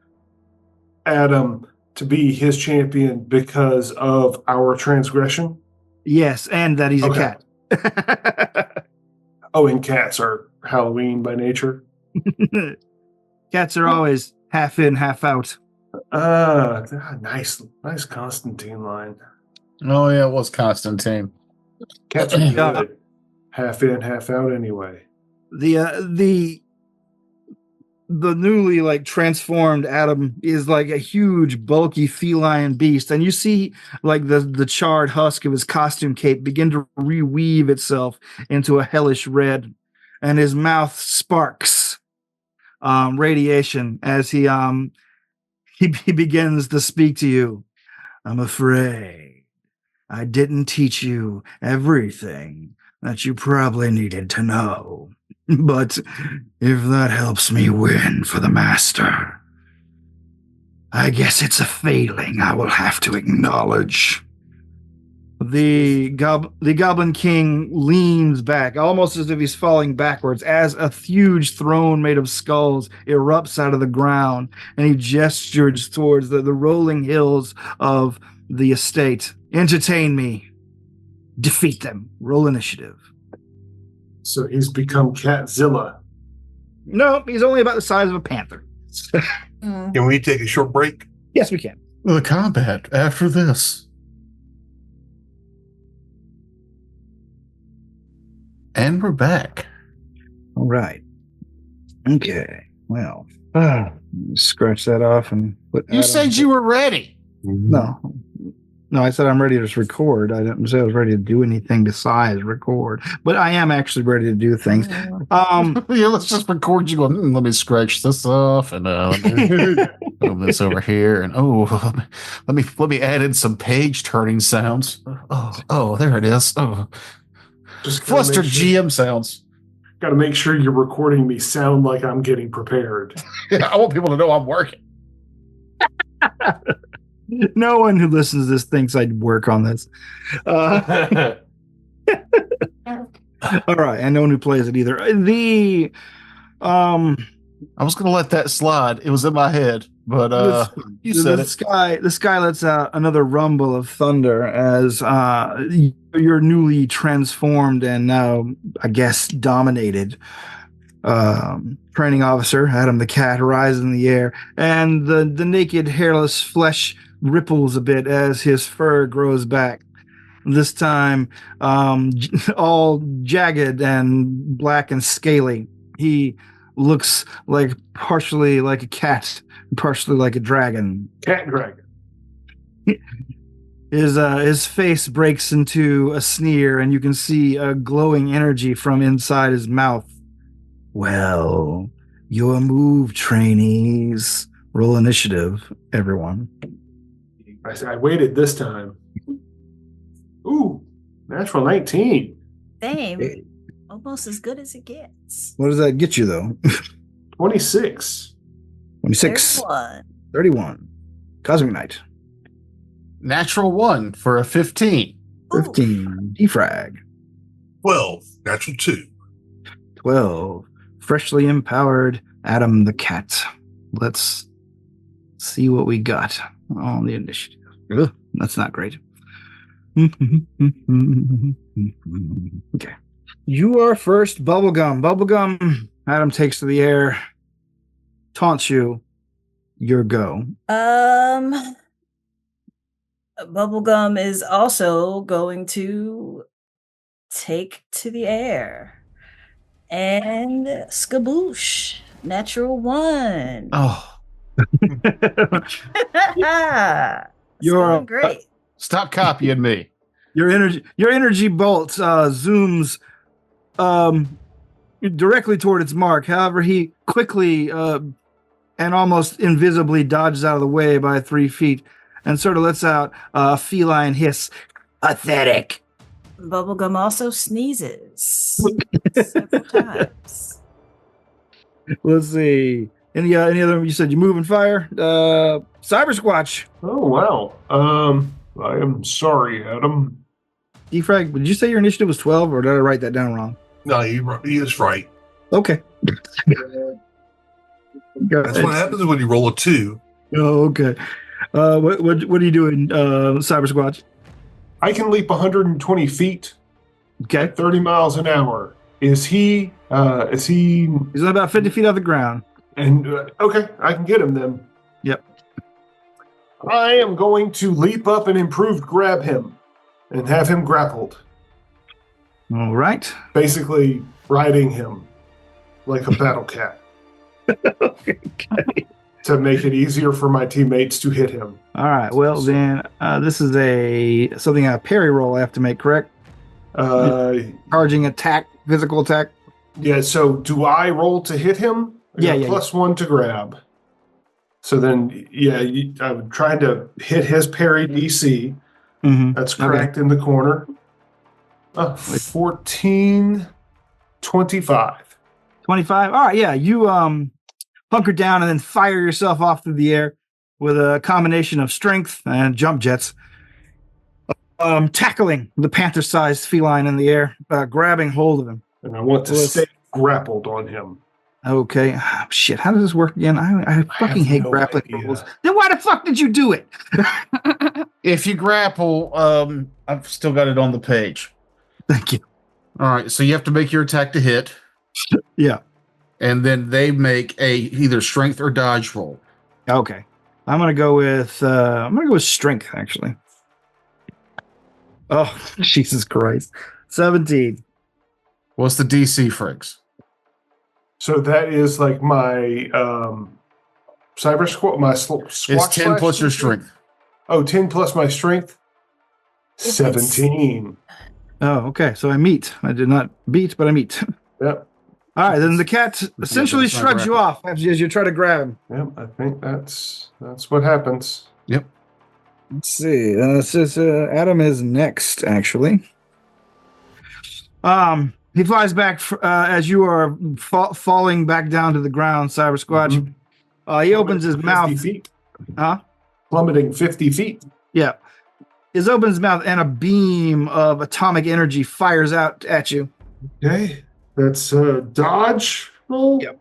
Adam to be his champion because of our transgression? Yes, and that he's a cat. Oh, and cats are Halloween by nature? Cats are always half in, half out. Nice Constantine line. Oh, yeah, it was Constantine. Cats are good. Half in, half out anyway. The newly like transformed Adam is like a huge, bulky feline beast, and you see like the charred husk of his costume cape begin to reweave itself into a hellish red, and his mouth sparks radiation as he begins to speak to you. "I'm afraid I didn't teach you everything that you probably needed to know. But if that helps me win for the master, I guess it's a failing I will have to acknowledge." The Goblin King leans back, almost as if he's falling backwards, as a huge throne made of skulls erupts out of the ground, and he gestures towards the rolling hills of the estate. "Entertain me. Defeat them. Roll initiative." So he's become Catzilla. No, he's only about the size of a panther. Can we take a short break? Yes, we can. The combat after this. And we're back. All right. Okay. Well, scratch that off and put. You said you were ready. No, I said I'm ready to record. I didn't say I was ready to do anything besides record, but I am actually ready to do things. Yeah, let's just record you going, let me scratch this off and move this over here, and let me add in some page turning sounds. Oh, there it is. Oh, Just flustered GM sounds. Got to make sure you're recording me sound like I'm getting prepared. I want people to know I'm working. No one who listens to this thinks I'd work on this. All right, and no one who plays it either. I was going to let that slide. It was in my head, but you said it. The sky lets out another rumble of thunder as your newly transformed and now, I guess, dominated training officer, Adam the cat, rises in the air, and the naked, hairless flesh ripples a bit as his fur grows back. This time, all jagged and black and scaly. He looks like partially like a cat, partially like a dragon. Cat dragon. His face breaks into a sneer, and you can see a glowing energy from inside his mouth. "Well, your move, trainees. Roll initiative, everyone." I waited this time. Ooh, natural 19. Same. Hey. Almost as good as it gets. What does that get you, though? 26. 26. 31. Cosmic Knight. Natural 1 for a 15. 15. Defrag. 12. Natural 2. 12. Freshly empowered Adam the cat. Let's see what we got on the initiative. Ugh, that's not great. Okay. You are first, Bubblegum. Bubblegum, Adam takes to the air, taunts you. Your go. Bubblegum is also going to take to the air. And skaboosh. Natural 1. Oh. You're great. Stop copying me. Your energy bolt zooms directly toward its mark. However, he quickly and almost invisibly dodges out of the way by 3 feet and sort of lets out a feline hiss. Pathetic. Bubblegum also sneezes several times. Let's see. Any other? You said you move and fire. Cyber Squatch. Oh wow. I am sorry, Adam. Defrag. Did you say your initiative was 12, or did I write that down wrong? No, he is right. Okay. That's what happens when you roll a 2. Oh, okay. What are you doing, Cyber Squatch? I can leap 120 feet Okay. at 30 miles an hour. Is he? He's about 50 feet off the ground. And okay, I can get him then. Yep. I am going to leap up and improved grab him and have him grappled. All right. Basically riding him like a battle cat Okay. to make it easier for my teammates to hit him. All right. Well, then this is a parry roll I have to make, correct? Charging attack, physical attack. Yeah, so do I roll to hit him? I got +1 to grab. So then, I'm trying to hit his parry DC. Mm-hmm. That's cracked in the corner. 14, 25. 25. All right. Yeah. You hunker down and then fire yourself off through the air with a combination of strength and jump jets. Tackling the panther-sized feline in the air, grabbing hold of him. And I want to stay grappled on him. Okay. Shit. How does this work again? I fucking hate no grappling idea. rules. Then why the fuck did you do it? If you grapple, I've still got it on the page. Thank you. All right, so you have to make your attack to hit, Yeah. and then they make a either strength or dodge roll. Okay. I'm gonna go with strength, actually. Oh, Jesus Christ. 17. What's the DC, Friggs? So that is like my cyber squat, my It's 10 plus your strength. Oh, 10 plus my strength. 17. Oh, okay. So I meet. I did not beat, but I meet. Yep. All right. Then the cat essentially it's not shrugs you grapple. off as you try to grab him. Yep. I think that's what happens. Yep. Let's see. Says Adam is next, actually. He flies back as you are falling back down to the ground, Cyber Squatch. Mm-hmm. He opens his 50 mouth. feet. Huh? Plummeting 50 feet. Yeah. He opens his mouth and a beam of atomic energy fires out at you. Okay. That's dodge roll? Yep.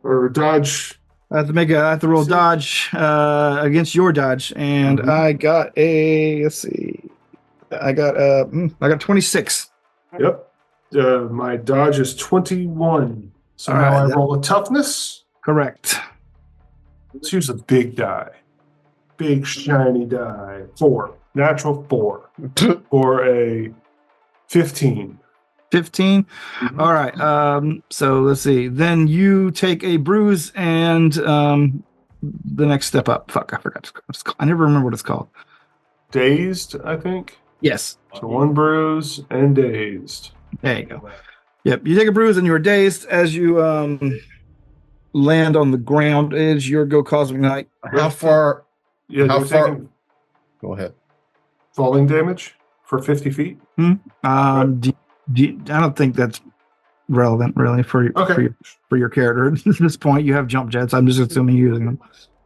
Or dodge. I have to roll dodge against your dodge, and I got I got 26. Yep. My dodge is 21. So All now right, I roll a toughness. Correct. Let's use a big die. Big shiny die. 4. Natural 4. For a 15. 15. All right. So let's see. Then you take a bruise and the next step up. Fuck, I forgot what it's called. I never remember what it's called. Dazed, I think. Yes. So 1 bruise and dazed. There you go. Yep. You take a bruise and you are dazed as you land on the ground edge. Your go cosmic knight. How far? Yeah, How you're far- taking Go ahead. falling damage for 50 feet. I don't think that's relevant really for your character at this point. You have jump jets. I'm just assuming you're using them.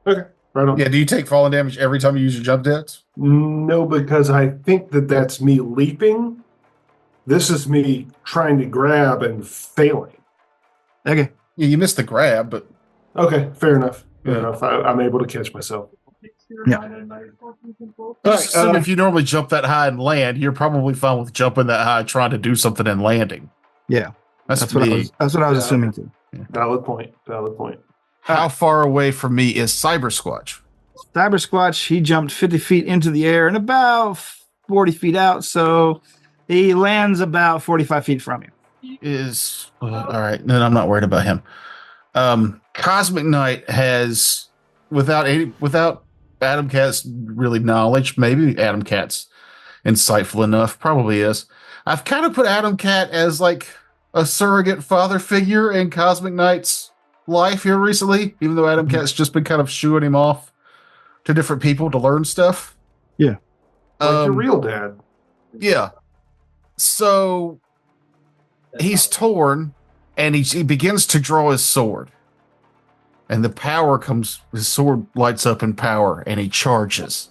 Okay, right on. Yeah, do you take falling damage every time you use your jump jets? No, because I think that's me leaping. This is me trying to grab and failing. Okay. Yeah, you missed the grab, but Okay, fair enough. Fair Yeah. enough. I'm able to catch myself. just assume if you normally jump that high and land, you're probably fine with jumping that high, trying to do something and landing. Yeah. That's what I me. was. That's what I was Yeah. assuming too. Valid point. Valid point. How far away from me is Cyber Squatch? Cyber Squatch, he jumped 50 feet into the air and about 40 feet out, so he lands about 45 feet from you. Is all right. Then I'm not worried about him. Cosmic Knight has, without Adam Cat's really knowledge, maybe Adam Cat's insightful enough, probably is. I've kind of put Adam Cat as like a surrogate father figure in Cosmic Knight's life here recently, even though Adam Cat's just been kind of shooing him off to different people to learn stuff. Yeah. Like your real dad. Yeah. So he's torn, and he begins to draw his sword. And the power comes, his sword lights up in power, and he charges.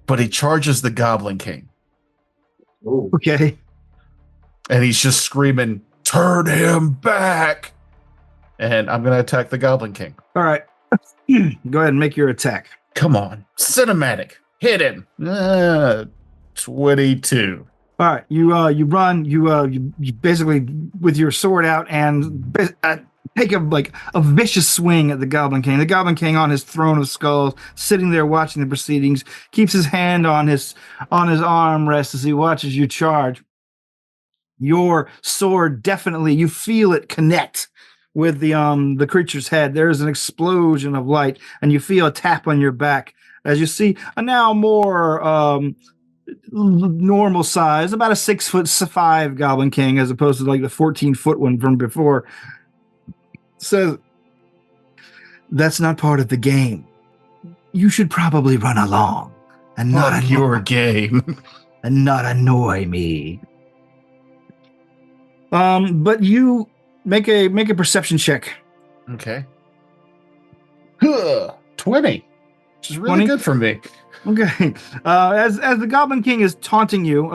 But he charges the Goblin King. Oh. Okay. And he's just screaming, "Turn him back!" And I'm going to attack the Goblin King. All right. Go ahead and make your attack. Come on. Cinematic. Hit him. 22. All right. You run. You basically with your sword out and take a vicious swing at the Goblin King. The Goblin King on his throne of skulls, sitting there watching the proceedings, keeps his hand on his armrest as he watches you charge. Your sword definitely, you feel it connect with the creature's head. There is an explosion of light, and you feel a tap on your back as you see a now more normal size, about a 6'5" Goblin King, as opposed to like the 14-foot one from before. Says, "That's not part of the game. You should probably run along and not your game and not annoy me." But you make a perception check. Okay. 20. Which is really 20? good for me. Okay. As the Goblin King is taunting you,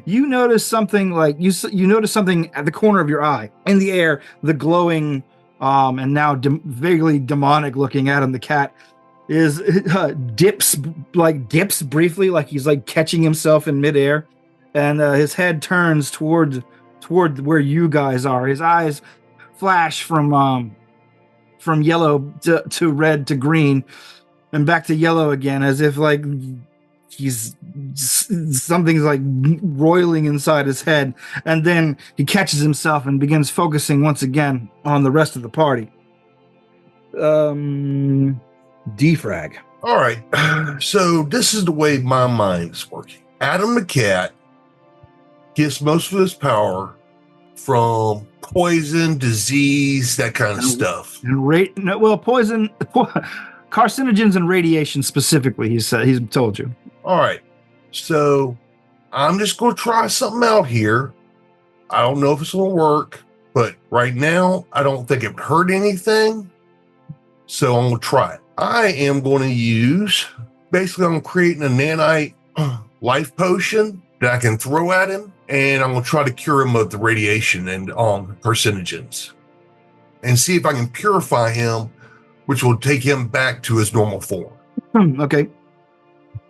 you notice something like you notice something at the corner of your eye in the air. The glowing, and now vaguely demonic looking Adam the cat is dips briefly, like he's like catching himself in midair, and his head turns toward where you guys are. His eyes flash from yellow to red to green and back to yellow again, as if like something's like roiling inside his head. And then he catches himself and begins focusing once again on the rest of the party. Defrag. All right. So this is the way my mind's working. Adam the cat gets most of his power from poison, disease, that kind of stuff. And poison, carcinogens and radiation specifically, he's told you. All right. So I'm just going to try something out here. I don't know if it's going to work, but right now I don't think it would hurt anything. So I'm going to try it. I am going to use, basically I'm creating a nanite life potion that I can throw at him, and I'm going to try to cure him of the radiation and carcinogens and see if I can purify him, which will take him back to his normal form. Okay.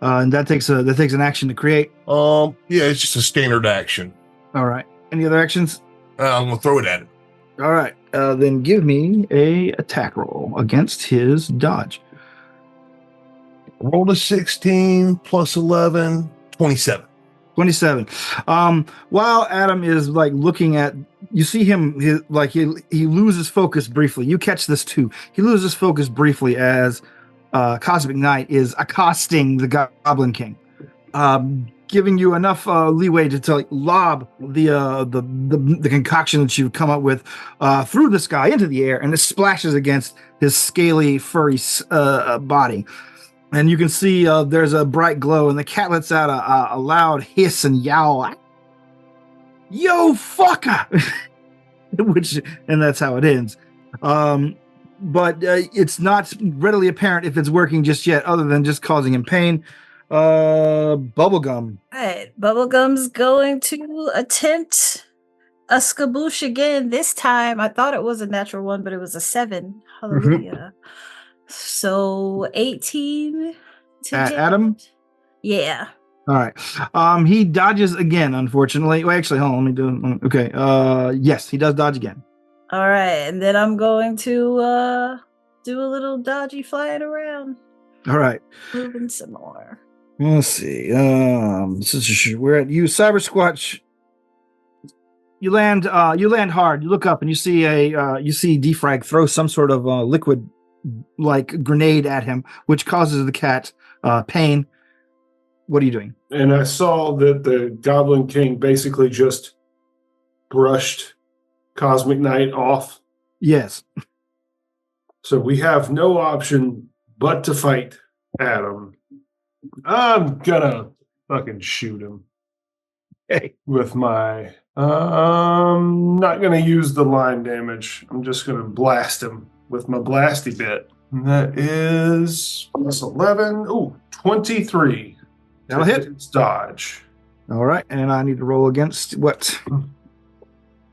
And that takes an action to create. Yeah, it's just a standard action. All right. Any other actions? I'm going to throw it at him. All right. Then give me a attack roll against his dodge. Roll a 16 plus 11, 27. 27. While Adam is like looking at, you see him, he loses focus briefly. You catch this too. He loses focus briefly as Cosmic Knight is accosting the Goblin King, giving you enough leeway to like lob the concoction that you've come up with through the sky into the air, and it splashes against his scaly, furry body. And you can see there's a bright glow, and the cat lets out a loud hiss and yowl. Yo, fucker! And that's how it ends. But it's not readily apparent if it's working just yet, other than just causing him pain. Bubblegum. All right, Bubblegum's going to attempt a skaboosh again. This time, I thought it was a natural one, but it was a 7. Hallelujah. So 18 to hit. Adam? Yeah. All right. He dodges again, unfortunately. Well, actually, hold on. Let me do it. Okay. Yes, he does dodge again. All right. And then I'm going to do a little dodgy flying around. All right. Moving some more. Let's see. We're at you, Cyber Squatch. You land hard. You look up and you see Defrag throw some sort of liquid like grenade at him, which causes the cat pain. What are you doing? And I saw that the Goblin King basically just brushed Cosmic Knight off. Yes. So we have no option but to fight Adam. I'm gonna fucking shoot him. Okay. With my not gonna use the line damage. I'm just gonna blast him with my blasty bit. And that is plus 11. Ooh, 23. That'll hit. It's dodge. All right, and I need to roll against what?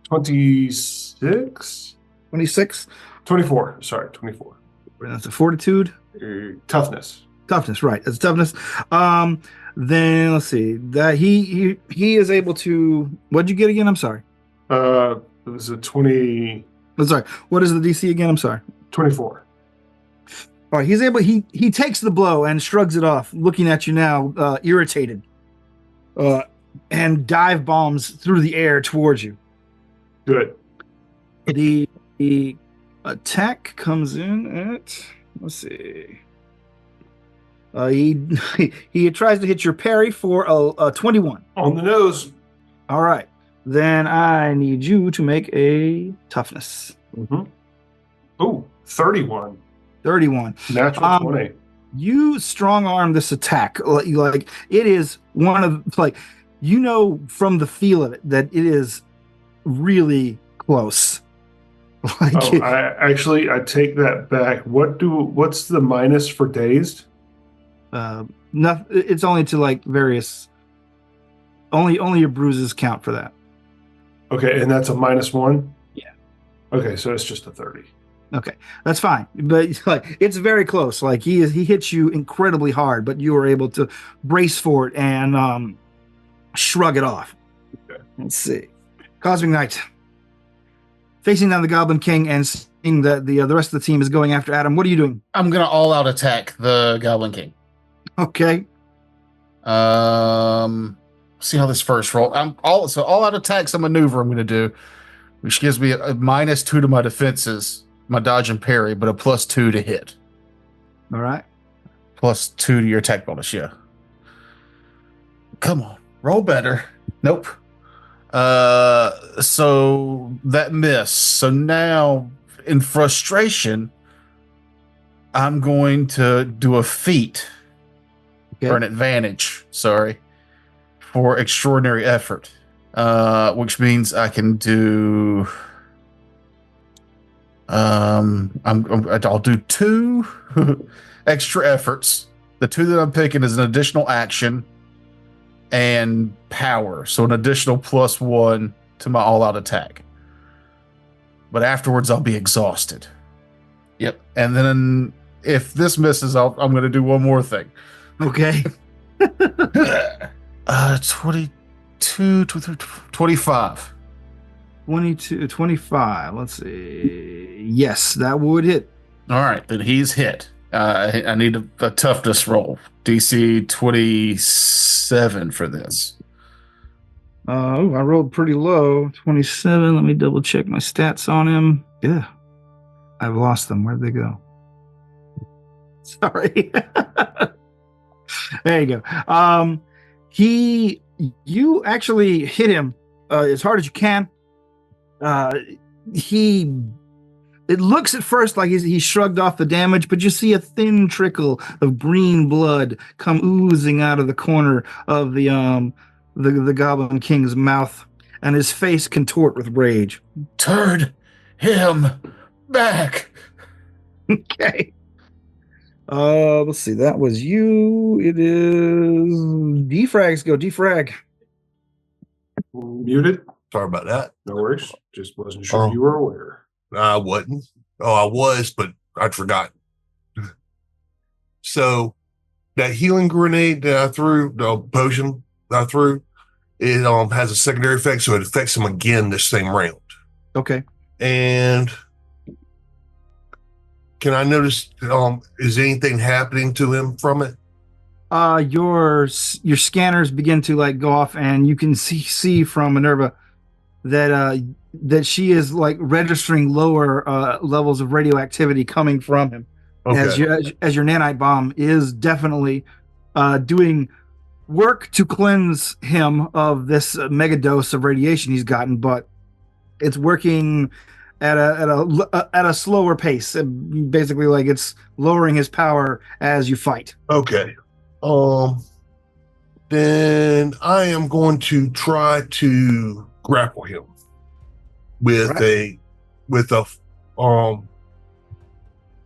26? 26? 24. Sorry, 24. That's a fortitude. Toughness. Toughness, right? That's toughness. Then let's see. That he is able to. What'd you get again? I'm sorry. It was a 20. I'm sorry. What is the DC again? I'm sorry. 24. All right. He's able. He takes the blow and shrugs it off, looking at you now, irritated, and dive bombs through the air towards you. Good. The attack comes in at. Let's see. He tries to hit your parry for a 21. On the nose. All right. Then I need you to make a toughness. Mm-hmm. Ooh, 31. 31. Natural 20. You strong arm this attack. Like it is one of from the feel of it that it is really close. I take that back. What's the minus for dazed? Nothing. It's only to like various. Only your bruises count for that. Okay, and that's a -1. Yeah. Okay, so it's just a 30. Okay, that's fine. But like, it's very close. Like he hits you incredibly hard, but you were able to brace for it and shrug it off. Okay. Let's see. Cosmic Knight facing down the Goblin King and seeing that the rest of the team is going after Adam. What are you doing? I'm gonna all out attack the Goblin King. Okay. See how this first roll. All out attacks a maneuver I'm gonna do, which gives me a -2 to my defenses, my dodge and parry, but a +2 to hit. All right. +2 to your attack bonus, yeah. Come on, roll better. Nope. So that miss. So now, in frustration, I'm going to do a feat or an advantage. Sorry, for extraordinary effort, which means I can do. I'll do 2 extra efforts. The 2 that I'm picking is an additional action and power, so an additional +1 to my all-out attack. But afterwards, I'll be exhausted. Yep. And then if this misses, I'm going to do one more thing. Okay. 22, 25. 22, 25. Let's see. Yes, that would hit. All right, then he's hit. I need a toughness roll. DC 27 for this. I rolled pretty low. 27. Let me double check my stats on him. Yeah. I've lost them. Where'd they go? Sorry. There you go. You actually hit him as hard as you can. It looks at first like he shrugged off the damage, but you see a thin trickle of green blood come oozing out of the corner of the Goblin King's mouth, and his face contort with rage. Turn him back. Okay. Let's see. That was you. It is defrags. Go defrag. Muted. Sorry about that. No worries. Just wasn't sure you were aware. I wasn't. Oh, I was, but I'd forgotten. So that healing grenade that I threw, the potion that I threw, it has a secondary effect, so it affects him again this same round. Okay. And can I notice? Is anything happening to him from it? Your scanners begin to like go off, and you can see from Minerva that she is like registering lower levels of radioactivity coming from him. Okay. As your nanite bomb is definitely doing work to cleanse him of this mega dose of radiation he's gotten, but it's working at a slower pace. Basically, like it's lowering his power as you fight. Okay. Then I am going to try to grapple him with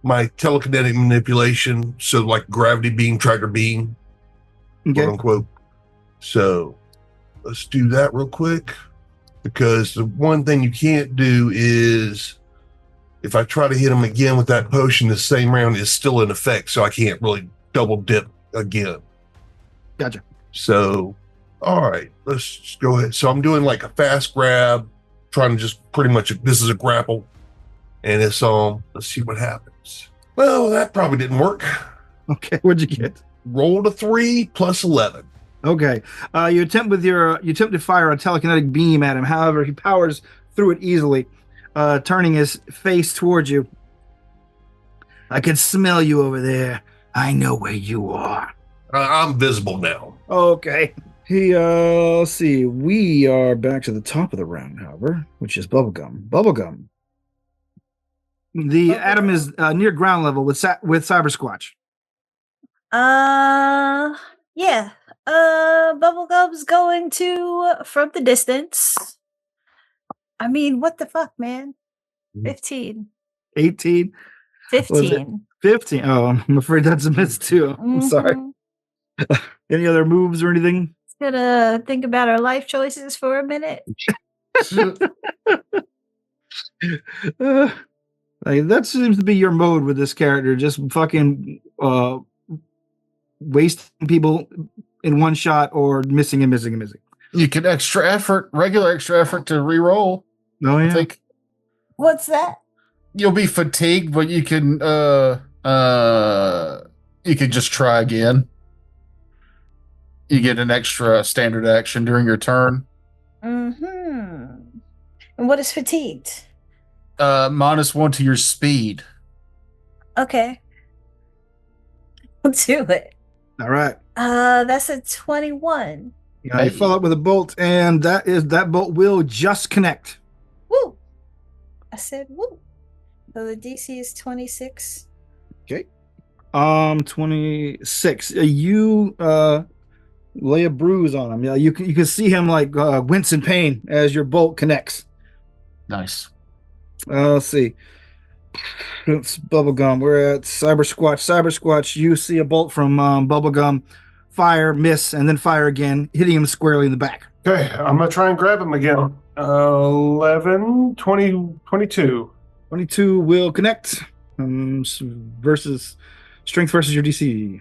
my telekinetic manipulation, so like gravity beam, tractor beam, quote unquote. So let's do that real quick, because the one thing you can't do is if I try to hit him again with that potion, the same round is still in effect, so I can't really double dip again. Gotcha. So, all right, let's just go ahead. So I'm doing like a fast grab, trying to just pretty much, this is a grapple, and it's let's see what happens. Well, that probably didn't work. Okay, what'd you get? Rolled a 3 plus 11. Okay, you attempt to fire a telekinetic beam at him. However, he powers through it easily, turning his face towards you. I can smell you over there. I know where you are. I'm visible now. Okay. Let's see. We are back to the top of the round, however, which is Bubblegum. Bubblegum. The Atom is near ground level with Cyber Squatch. Yeah. Bubblegum's going to, from the distance. I mean, what the fuck, man? 15. 18. 15. 15. Oh, I'm afraid that's a miss too. I'm sorry. Any other moves or anything? Gonna think about our life choices for a minute. Like, that seems to be your mode with this character. Just fucking wasting people in one shot or missing. You can regular extra effort to re-roll. Oh, yeah. I think What's that? you'll be fatigued, but you can just try again. You get an extra standard action during your turn. Mm-hmm. And what is fatigued? -1 to your speed. Okay. We'll do it. All right. That's a 21. You follow up with a bolt, and that bolt will just connect. Woo! I said woo. So the DC is 26. Okay. 26. You lay a bruise on him. Yeah, you can see him like wince in pain as your bolt connects. Nice. Let's see. It's Bubblegum. We're at Cyber Squatch. Cyber Squatch, you see a bolt from Bubblegum, fire, miss, and then fire again, hitting him squarely in the back. Okay, I'm going to try and grab him again. 11, 20, 22. 22 will connect versus strength versus your DC.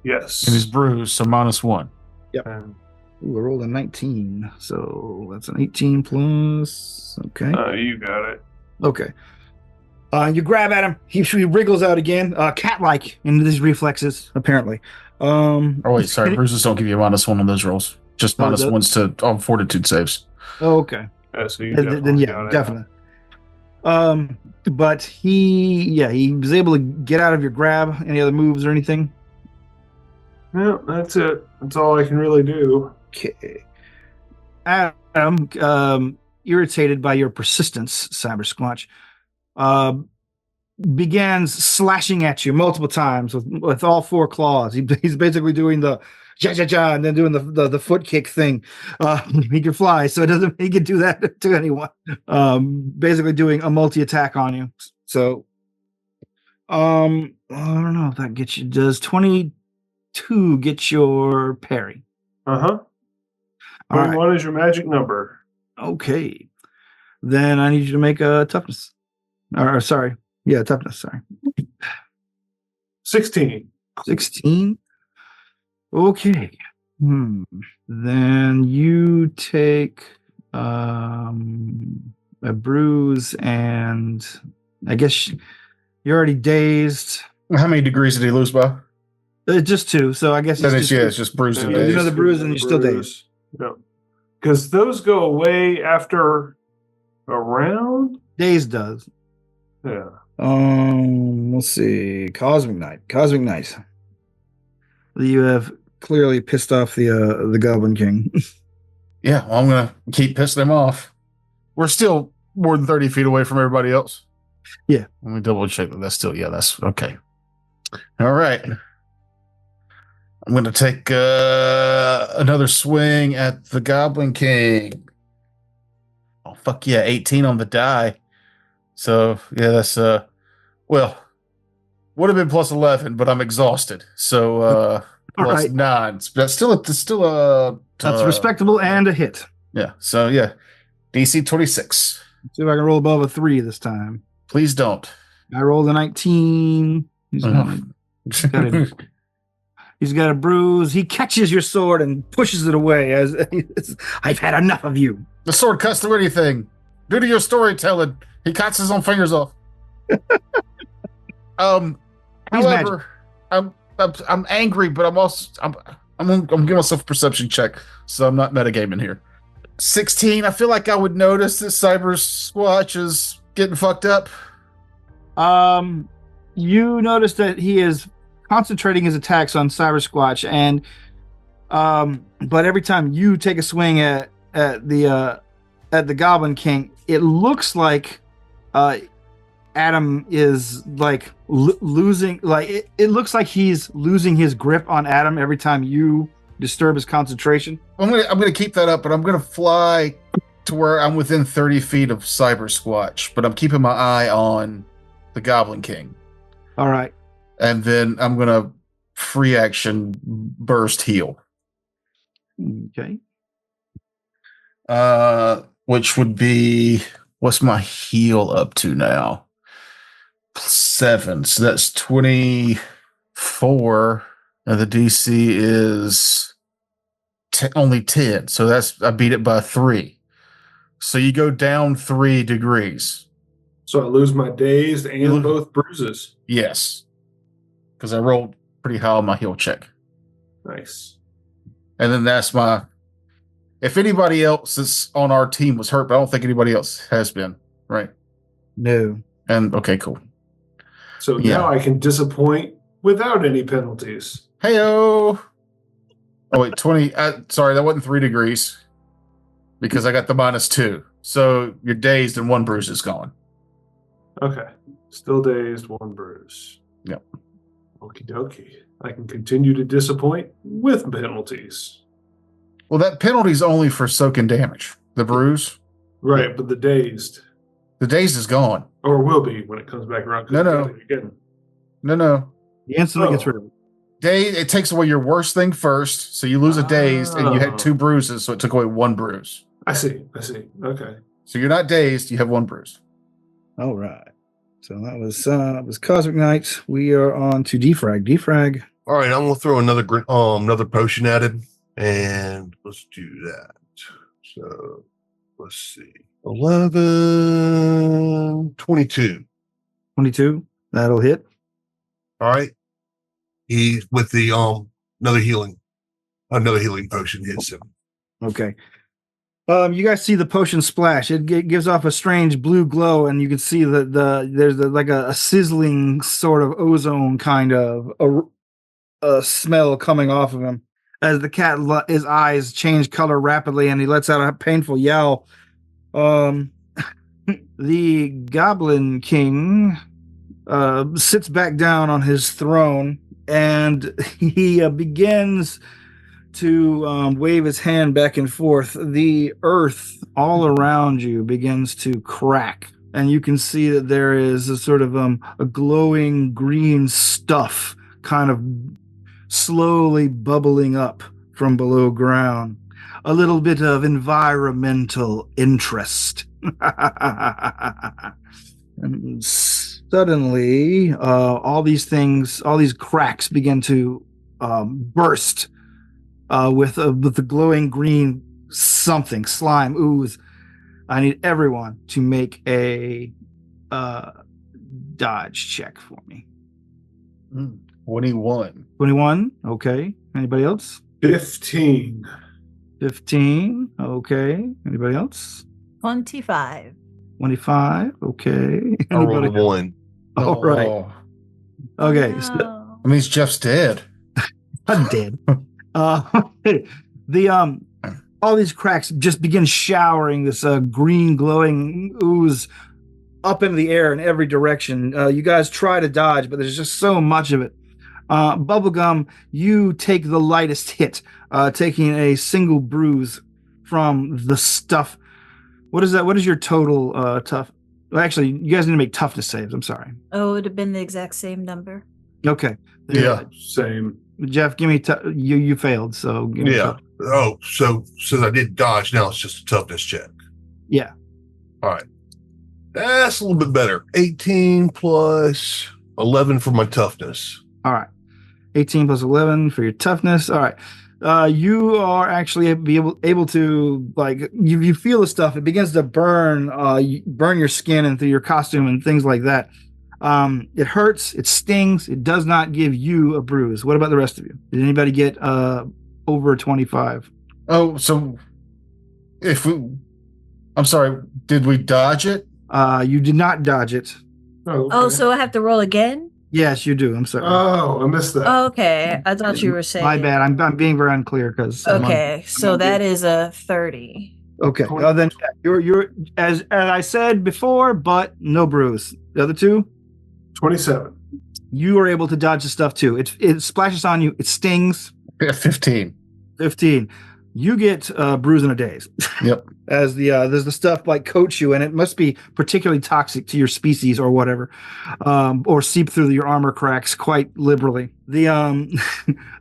Yes. And he's bruised, so -1. Yep. Ooh, I rolled a 19, so that's an 18 plus. Okay. You got it. Okay. You grab at him. He wriggles out again, cat-like in his reflexes, apparently. Oh wait, sorry. Bruises don't give you a -1 on those rolls. Just -1s to all fortitude saves. Oh, okay. So you Then yeah, definitely. But he was able to get out of your grab. Any other moves or anything? No, that's it. That's all I can really do. Okay. Adam, irritated by your persistence, Cyber Squatch, begins slashing at you multiple times with all four claws. He's basically doing the ja and then doing the foot kick thing. He can fly, so he can do that to anyone. Basically doing a multi attack on you. So, I don't know if that gets you. Does 22 get your parry? Uh-huh. 21 is your magic number. Okay. Then I need you to make a toughness. Toughness, sorry. 16. 16? Okay. Then you take a bruise, and I guess you're already dazed. How many degrees did he lose by? Just 2, so I guess it's just bruised and dazed. Another bruise and you're still dazed. No. Because those go away after a round? Dazed does. Yeah. Let's see. Cosmic Knight. You have clearly pissed off the Goblin King. Yeah, well, I'm gonna keep pissing him off. we're still more than 30 feet away from everybody else. Yeah. Let me double check that. That's still, that's okay. All right. I'm going to take another swing at the Goblin King. Oh, fuck yeah. 18 on the die. So, yeah, that's, well, would have been plus 11, but I'm exhausted. So, plus 9. That's still that's respectable and a hit. Yeah. So, yeah. DC 26. Let's see if I can roll above a 3 this time. Please don't. I rolled a 19. He's got a bruise. He catches your sword and pushes it away as I've had enough of you. The sword cuts through anything. Due to your storytelling, he cuts his own fingers off. However, I'm angry, but I'm also I'm giving myself a perception check, so I'm not metagaming here. 16. I feel like I would notice that Cyber Squatch is getting fucked up. You notice that he is concentrating his attacks on Cyber Squatch, and but every time you take a swing at the Goblin King, it looks like Adam is like losing. Like it looks like he's losing his grip on Adam every time you disturb his concentration. I'm gonna keep that up, but I'm gonna fly to where I'm within 30 feet of Cyber Squatch, but I'm keeping my eye on the Goblin King. All right. And then I'm gonna free action burst heal. Okay. Which would be, what's my heal up to now? 7. So that's 24. And the DC is only 10. So I beat it by 3. So you go down 3 degrees. So I lose my dazed and both bruises. Yes. Because I rolled pretty high on my heal check. Nice. And then that's my... If anybody else that's on our team was hurt, but I don't think anybody else has been, right? No. And, okay, cool. So now I can disappoint without any penalties. Hey-o! Oh, wait, 20... sorry, that wasn't 3 degrees. Because I got the -2. So you're dazed and 1 bruise is gone. Okay. Still dazed, 1 bruise. Yep. Okie dokie. I can continue to disappoint with penalties. Well, that penalty's only for soaking damage. The bruise. Right, but the dazed. The dazed is gone. Or will be when it comes back around. No. He instantly gets rid of it. It takes away your worst thing first, so you lose a dazed, and you had 2 bruises, so it took away 1 bruise. I see. Okay. So you're not dazed, you have 1 bruise. All right. So that was Cosmic Knight. We are on to Defrag. Defrag. All right, I'm gonna throw another potion at him, and let's do that. So let's see, 11, 22. 22. That'll hit. All right, he with the another healing potion hits him. Okay. You guys see the potion splash. It gives off a strange blue glow, and you can see that there's like a sizzling sort of ozone kind of a smell coming off of him. As the cat, his eyes change color rapidly, and he lets out a painful yell. The Goblin King sits back down on his throne, and he begins to wave his hand back and forth. The earth all around you begins to crack, and you can see that there is a sort of a glowing green stuff kind of slowly bubbling up from below ground. A little bit of environmental interest. And suddenly, all these cracks begin to burst with the glowing green something, slime, ooze. I need everyone to make a dodge check for me. 21. 21, okay. Anybody else? 15. 15, okay. Anybody else? 25. 25, okay. I rolled a 1. All right. Okay. So, That means Jeff's dead. I'm dead. The all these cracks just begin showering this green glowing ooze up into the air in every direction. You guys try to dodge, but there's just so much of it. Bubblegum, you take the lightest hit, taking a single bruise from the stuff. What is that? What is your total tough? Well, actually, you guys need to make toughness saves. I'm sorry. Oh, it would have been the exact same number. Okay. Yeah. Same. Jeff, give me you failed, so give me Yeah. Oh, so since I did dodge, now it's just a toughness check. Yeah. All right. That's a little bit better. 18 plus 11 for my toughness. All right. 18 plus 11 for your toughness. All right. You are actually able to, like, you feel the stuff. It begins to burn your skin and through your costume and things like that. It hurts. It stings. It does not give you a bruise. What about the rest of you? Did anybody get over 25? Oh, so I'm sorry, did we dodge it? You did not dodge it. Oh, okay. Oh, so I have to roll again? Yes, you do. I'm sorry. Oh, I missed that. Okay, I thought you were saying. My bad. I'm being very unclear because. Okay, so that is a 30. Okay. Then you're as I said before, but no bruise. The other two, 27. you are able to dodge the stuff too. It splashes on you. It stings. Yeah, 15. 15. You get bruise in a daze. Yep. As there's the stuff like coats you, and it must be particularly toxic to your species or whatever, or seep through your armor cracks quite liberally. The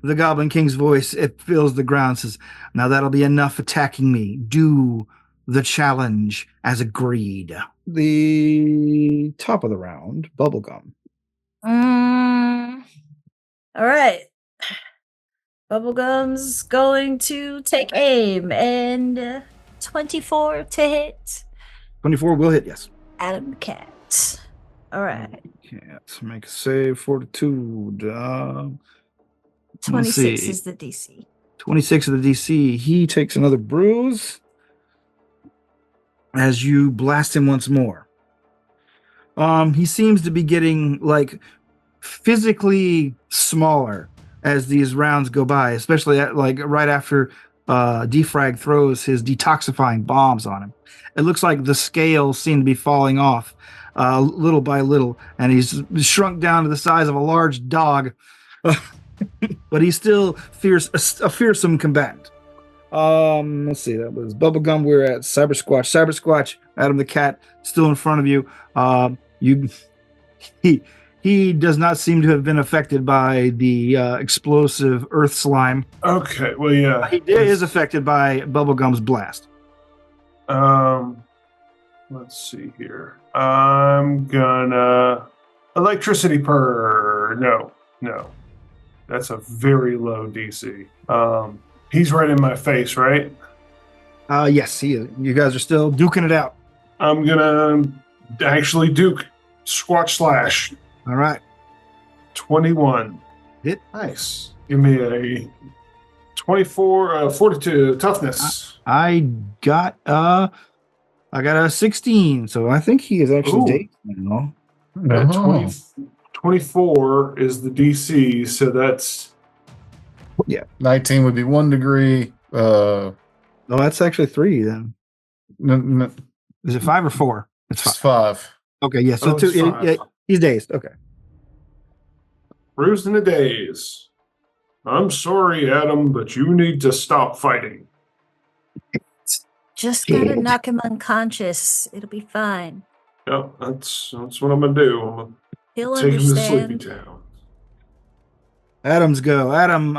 the Goblin King's voice, it fills the ground, says, "Now that'll be enough attacking me. Do the challenge as agreed." The top of the round, Bubblegum. All right. Bubblegum's going to take aim and 24 to hit 24 will hit, yes. Adam the Cat. All right. Can't make a save. Fortitude. 26 is the DC. 26 of the DC. He takes another bruise as you blast him once more. He seems to be getting like physically smaller as these rounds go by, especially right after Defrag throws his detoxifying bombs on him. It looks like the scales seem to be falling off little by little, and he's shrunk down to the size of a large dog, but he's still a fearsome combatant. Let's see, that was Bubblegum. We're at Cyber Squatch. Cyber Squatch, Adam the Cat, still in front of you. He does not seem to have been affected by the explosive earth slime. Okay, well, yeah. He is affected by Bubblegum's blast. Let's see here. I'm gonna electricity per. No. That's a very low DC. He's right in my face, right? Yes, he is. You guys are still duking it out. I'm gonna actually duke Squatch Slash. All right. 21. Hit. Nice. Give me a 24 fortitude toughness. I got a 16, so I think he is actually dazed now. At 24 is the DC, so that's 19 would be 1 degree. No, that's actually 3 then. Is it 5 or 4? It's 5. Okay, yeah. So it's 5. He's dazed. Okay. bruised in a daze. I'm sorry, Adam, but you need to stop fighting. Just gotta knock him unconscious. It'll be fine. Yep, that's what I'm gonna do. I'm gonna He'll take him to Sleepy understand. Town. Adam's go. Adam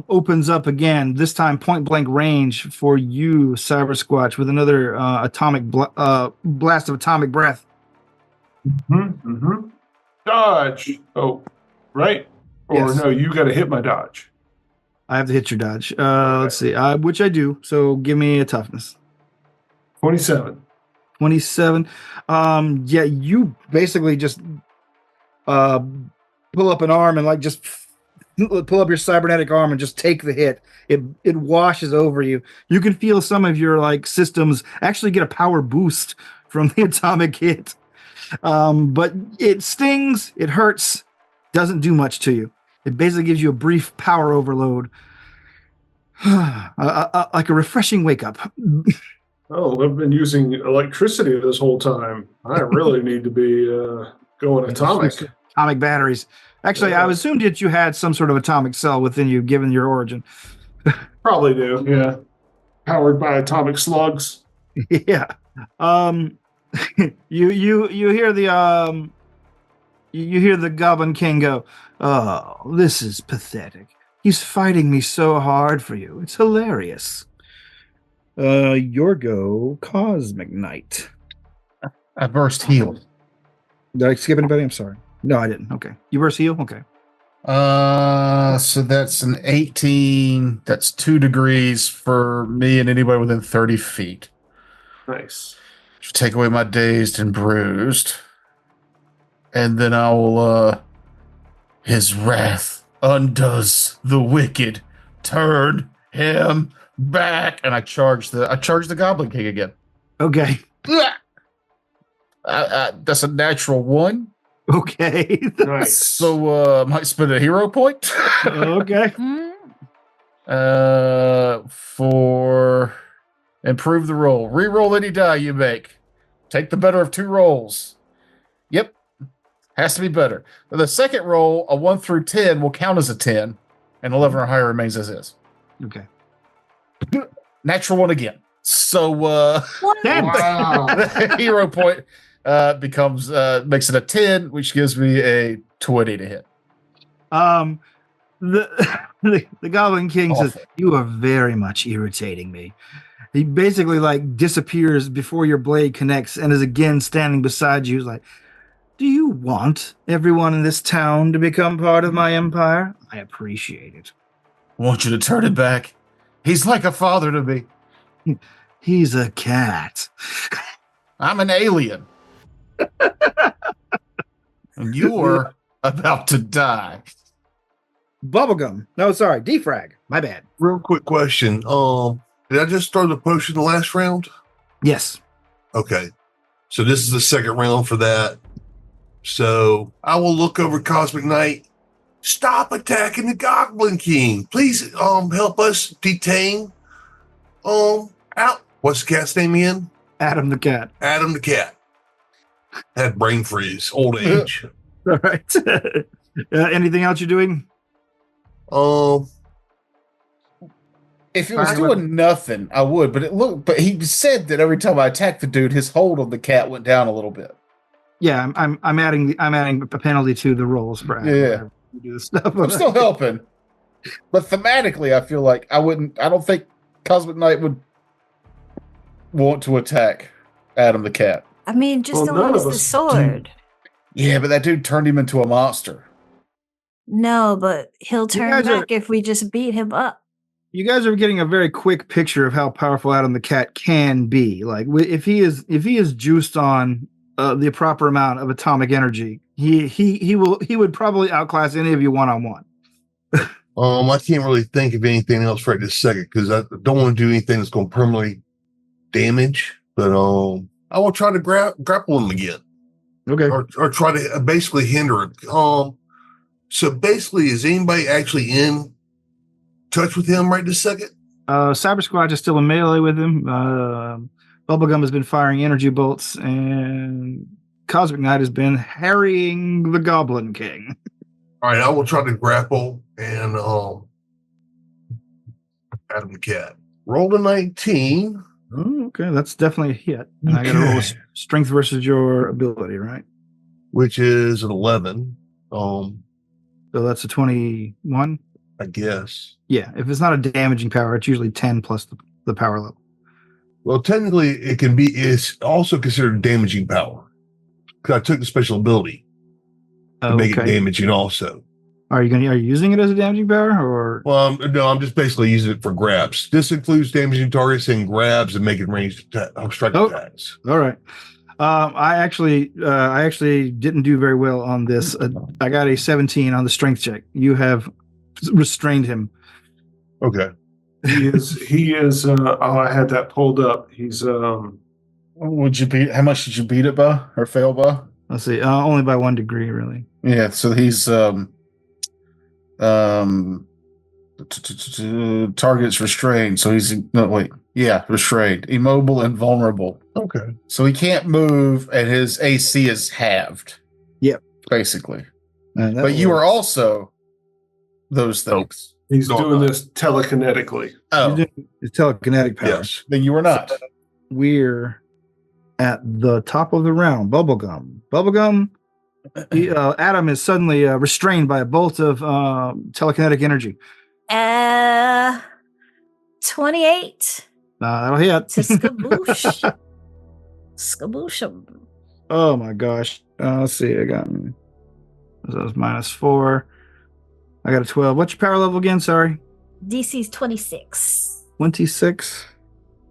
opens up again, this time point blank range for you, Cyber Squatch, with another atomic blast of atomic breath. Dodge. Oh, right? Or Yes. no, you got to hit my dodge. I have to hit your dodge. Let's see, which I do. So give me a toughness. 27. 27. Yeah, you basically just pull up an arm and like just pull up your cybernetic arm and just take the hit. It washes over you. You can feel some of your like systems actually get a power boost from the atomic hit. But it stings, it hurts, doesn't do much to you. It basically gives you a brief power overload. Like a refreshing wake up. Oh, I've been using electricity this whole time. I really need to be going atomic. Atomic batteries. Actually, I assumed that you had some sort of atomic cell within you, given your origin. Probably do, yeah. Powered by atomic slugs. Yeah. You hear the you hear the Goblin King go, "Oh, this is pathetic. He's fighting me so hard for you. It's hilarious." Your go, Cosmic Knight. I burst heal. Did I skip anybody? I'm sorry. No, I didn't. Okay. You burst heal? Okay. So that's an 18. That's 2 degrees for me and anybody within 30 feet. Nice. Take away my dazed and bruised. And then I will, his wrath undoes the wicked. Turn him back. And I charge the Goblin King again. Okay. That's a natural 1. Okay. Nice. So, might spend a hero point. Okay. For improve the roll. Reroll any die you make. Take the better of 2 rolls. Yep. Has to be better. The second roll, a 1 through 10, will count as a 10, and 11 or higher remains as is. Okay. Natural 1 again. So, Wow. the hero point becomes makes it a 10, which gives me a 20 to hit. The Goblin King says, Awful. "You are very much irritating me." He basically like disappears before your blade connects and is again standing beside you. He's like, "Do you want everyone in this town to become part of my empire? I appreciate it." Want you to turn it back. He's like a father to me. He's a cat. I'm an alien. And you're about to die. Bubblegum. No, sorry. Defrag. My bad. Real quick question. Did I just throw the potion the last round? Yes. Okay. So this is the second round for that. So I will look over Cosmic Knight. Stop attacking the Goblin King. Please help us detain out. What's the cat's name again? Adam the cat. Adam the cat. Had brain freeze, old age. All right. Anything else you're doing? If it was doing nothing, I would, but he said that every time I attacked the dude, his hold on the cat went down a little bit. Yeah, I'm adding a penalty to the rolls for Adam. Yeah. You do this stuff. I'm still helping. But thematically, I feel like I don't think Cosmic Knight would want to attack Adam the cat. I mean, just Well, don't none use of the us sword. Yeah, but that dude turned him into a monster. No, but he'll turn guys back if we just beat him up. You guys are getting a very quick picture of how powerful Adam the cat can be. Like if he is juiced on the proper amount of atomic energy, he would probably outclass any of you one-on-one. I can't really think of anything else right this second because I don't want to do anything that's going to permanently damage. But I will try to grapple him again. Okay. Or try to basically hinder him. So basically, is anybody actually in touch with him right this second? Cyber Squad is still in melee with him. Bubblegum has been firing energy bolts, and Cosmic Knight has been harrying the Goblin King. All right, I will try to grapple and Adam the cat. Roll a 19. Oh, okay, that's definitely a hit. And I got to roll a strength versus your ability, right? Which is an 11. So that's a 21. I guess. Yeah, if it's not a damaging power, it's usually 10 plus the power level. Well, technically, it's also considered damaging power because I took the special ability to make it damaging. Also, are you using it as a damaging power, or? Well, no, I'm just basically using it for grabs. This includes damaging targets and grabs and making ranged strike attacks. All right. I actually didn't do very well on this. I got a 17 on the strength check. You have restrained him. Okay. He is. I had that pulled up. He's. Would you beat? How much did you beat it by or fail by? Let's see. Only by 1 degree, really. Yeah. So he's. Target's restrained, so he's restrained, immobile, and vulnerable. Okay. So he can't move, and his AC is halved. Yep, basically. But you are also those things. He's doing this telekinetically. Oh, it's telekinetic powers. Yes. then you are not. We're at the top of the round. Bubblegum. Adam is suddenly restrained by a bolt of telekinetic energy. 28 That'll hit. to skaboosh. Skaboosh 'em. Oh my gosh. Let's see. I got that was -4. I got a 12. What's your power level again? Sorry. DC's 26. 26.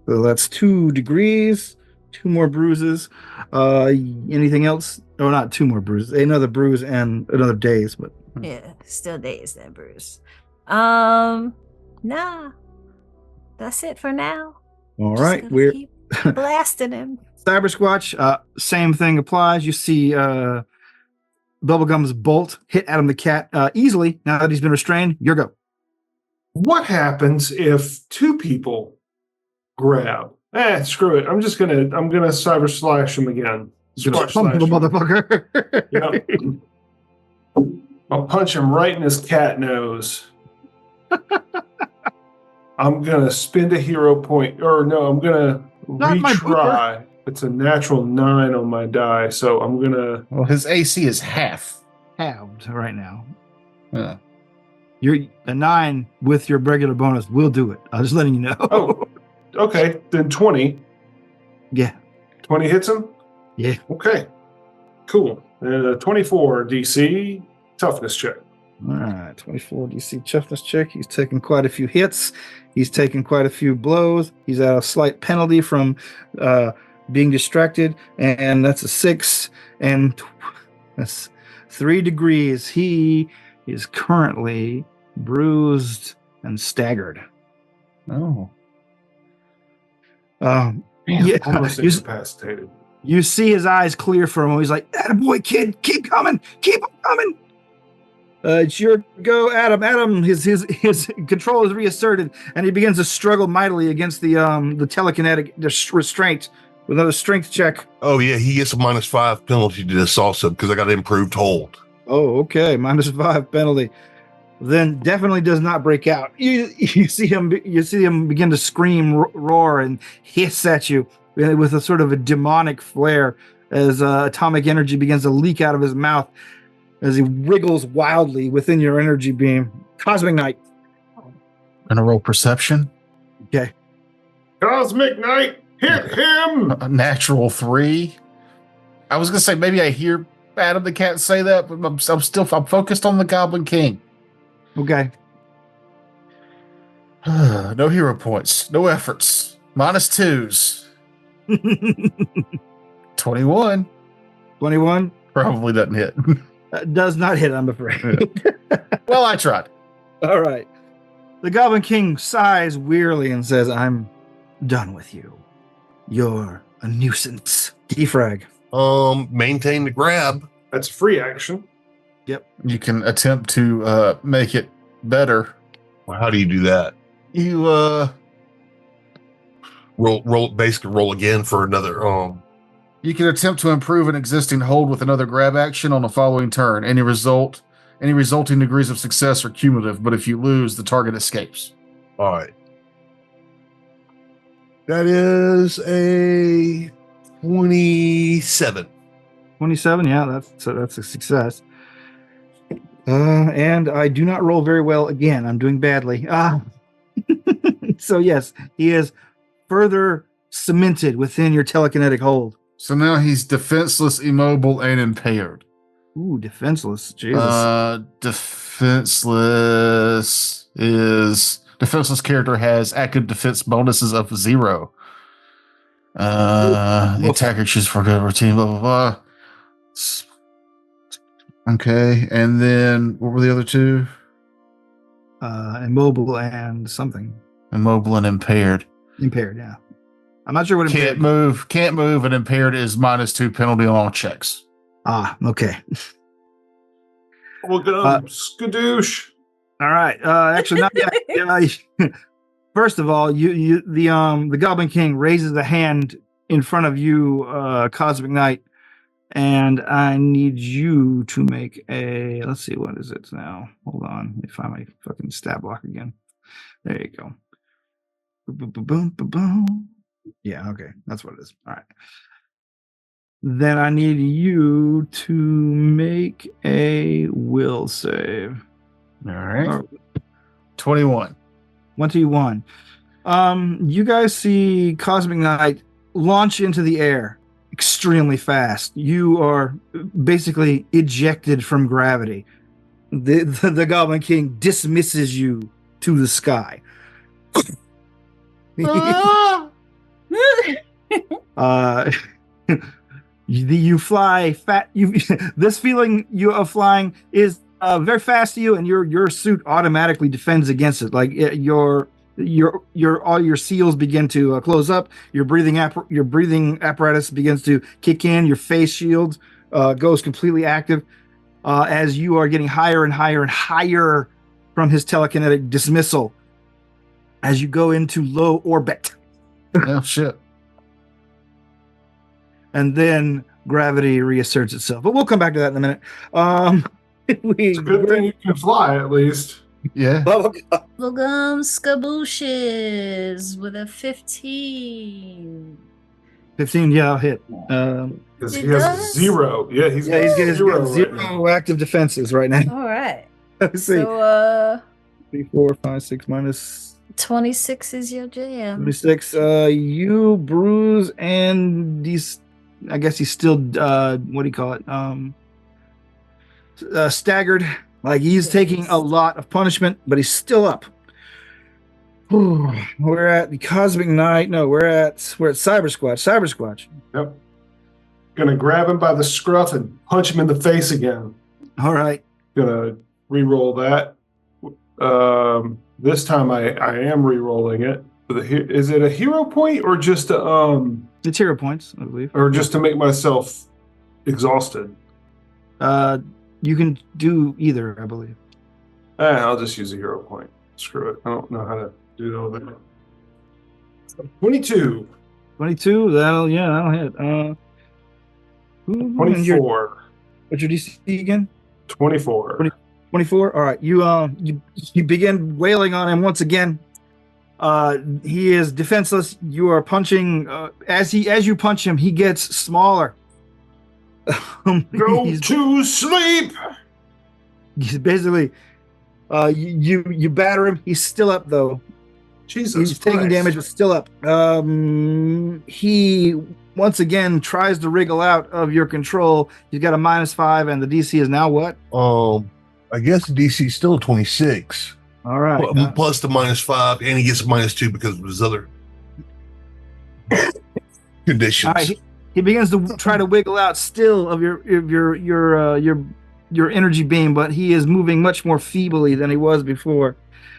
So that's 2 degrees. 2 more bruises. Anything else? Oh, not 2 more bruises. Another bruise and another daze, but Yeah, still dazed and bruised. Nah. That's it for now. all Just right. gonna We're keep blasting him. Cyber Squatch. Same thing applies. You see Bubblegum's bolt hit Adam the Cat easily. Now that he's been restrained, your go. What happens if 2 people grab? Screw it. I'm gonna cyber slash him again. Squash Pump slash the him. motherfucker. Yep. I'll punch him right in his cat nose. I'm gonna spend a hero point, or no, I'm gonna Not my retry. It's a natural 9 on my die, so I'm gonna. Well, his AC is half. Halved right now. Yeah. You're a 9 with your regular bonus will do it. I'm just letting you know. Oh, okay, then 20. Yeah. 20 hits him. Yeah. Okay, cool. And a 24 DC toughness check. All right. 24 DC toughness check. He's taken quite a few hits. He's taken quite a few blows. He's at a slight penalty from being distracted, and that's a 6, and that's 3 degrees. He is currently bruised and staggered. Oh. Yeah, Almost incapacitated. you see his eyes clear for him. He's like, "Attaboy, kid, keep coming, keep coming." It's your go, Adam. Adam, his control is reasserted, and he begins to struggle mightily against the telekinetic restraint with another strength check. Oh yeah, he gets a -5 penalty to this also because I got improved hold. Oh, okay, -5 penalty. Then definitely does not break out. You see him begin to scream, roar, and hiss at you with a sort of a demonic flare as atomic energy begins to leak out of his mouth as he wriggles wildly within your energy beam. Cosmic Knight. Gonna roll perception. Okay. Cosmic Knight, hit him! A natural 3. I was gonna say maybe I hear Adam the Cat say that, but I'm focused on the Goblin King. Okay. No hero points. No efforts. -2s. 21. 21. Probably doesn't hit. Does not hit, I'm afraid. Well, I tried. All right. The Goblin King sighs wearily and says, "I'm done with you. You're a nuisance." Defrag. Maintain the grab. That's a free action. You can attempt to make it better. Well, how do you do that? You roll again for another. You can attempt to improve an existing hold with another grab action on the following turn. Any resulting degrees of success are cumulative, but if you lose, the target escapes. All right. That is a 27. 27, yeah, that's a success. And I do not roll very well again. I'm doing badly. So yes, he is further cemented within your telekinetic hold. So now he's defenseless, immobile, and impaired. Ooh, defenseless. Jesus. Defenseless character has active defense bonuses of 0. The attacker chooses for good routine, blah, blah, blah. Okay, and then what were the other 2? Immobile and something. Immobile and impaired. Impaired, yeah. I'm not sure what impaired. Can't move, and impaired is -2 penalty on all checks. Okay. Well, skadoosh. All right. Actually, not yet. First of all, the Goblin King raises a hand in front of you, Cosmic Knight, and I need you to make a. Let's see, what is it now? Hold on, let me find my fucking stat block again. There you go. Boom, boom, boom, boom, boom. Yeah, okay, that's what it is. All right. Then I need you to make a will save. All right. 21. 21. You guys see Cosmic Knight launch into the air extremely fast. You are basically ejected from gravity. The Goblin King dismisses you to the sky. You fly fat. This feeling you of flying is very fast to you, and your suit automatically defends against it. Like your all your seals begin to close up. Your breathing apparatus begins to kick in. Your face shield goes completely active as you are getting higher and higher and higher from his telekinetic dismissal as you go into low orbit. Oh shit! And then gravity reasserts itself. But we'll come back to that in a minute. It's a good thing you can fly, at least. Yeah. Bubblegum Skabooshes with a 15. 15, yeah, I'll hit. Because It he has does? 0. Yeah, he's Yeah, he's got zero. zero active defenses right now. All right. Let's see. So 3, 4, 5, 6 minus 26 is your jam. 26. You bruise and I guess he's still what do you call it? Staggered. Like he's taking a lot of punishment, but he's still up. We're at the Cosmic Knight. No, we're at Cyber Squatch. Cyber Squatch. Yep. Gonna grab him by the scruff and punch him in the face again. All right. Gonna re-roll that. This time I am re-rolling it. Is it a hero point or just It's hero points, I believe. or just to make myself exhausted? You can do either, I believe. I'll just use a hero point. Screw it. I don't know how to do all that. 22. 22. That'll hit. 24. What's your DC again? 24. 24. All right. You begin wailing on him once again. He is defenseless. You are punching. As you punch him, he gets smaller. Go to sleep. He's basically. You batter him. He's still up though. Jesus, he's taking Christ. damage, but still up. He once again tries to wriggle out of your control. He's got a -5, and the DC is now what? I guess the DC is still 26. All right. Plus the -5, and he gets a -2 because of his other conditions. All right, he begins to try to wiggle out still of your energy beam, but he is moving much more feebly than he was before.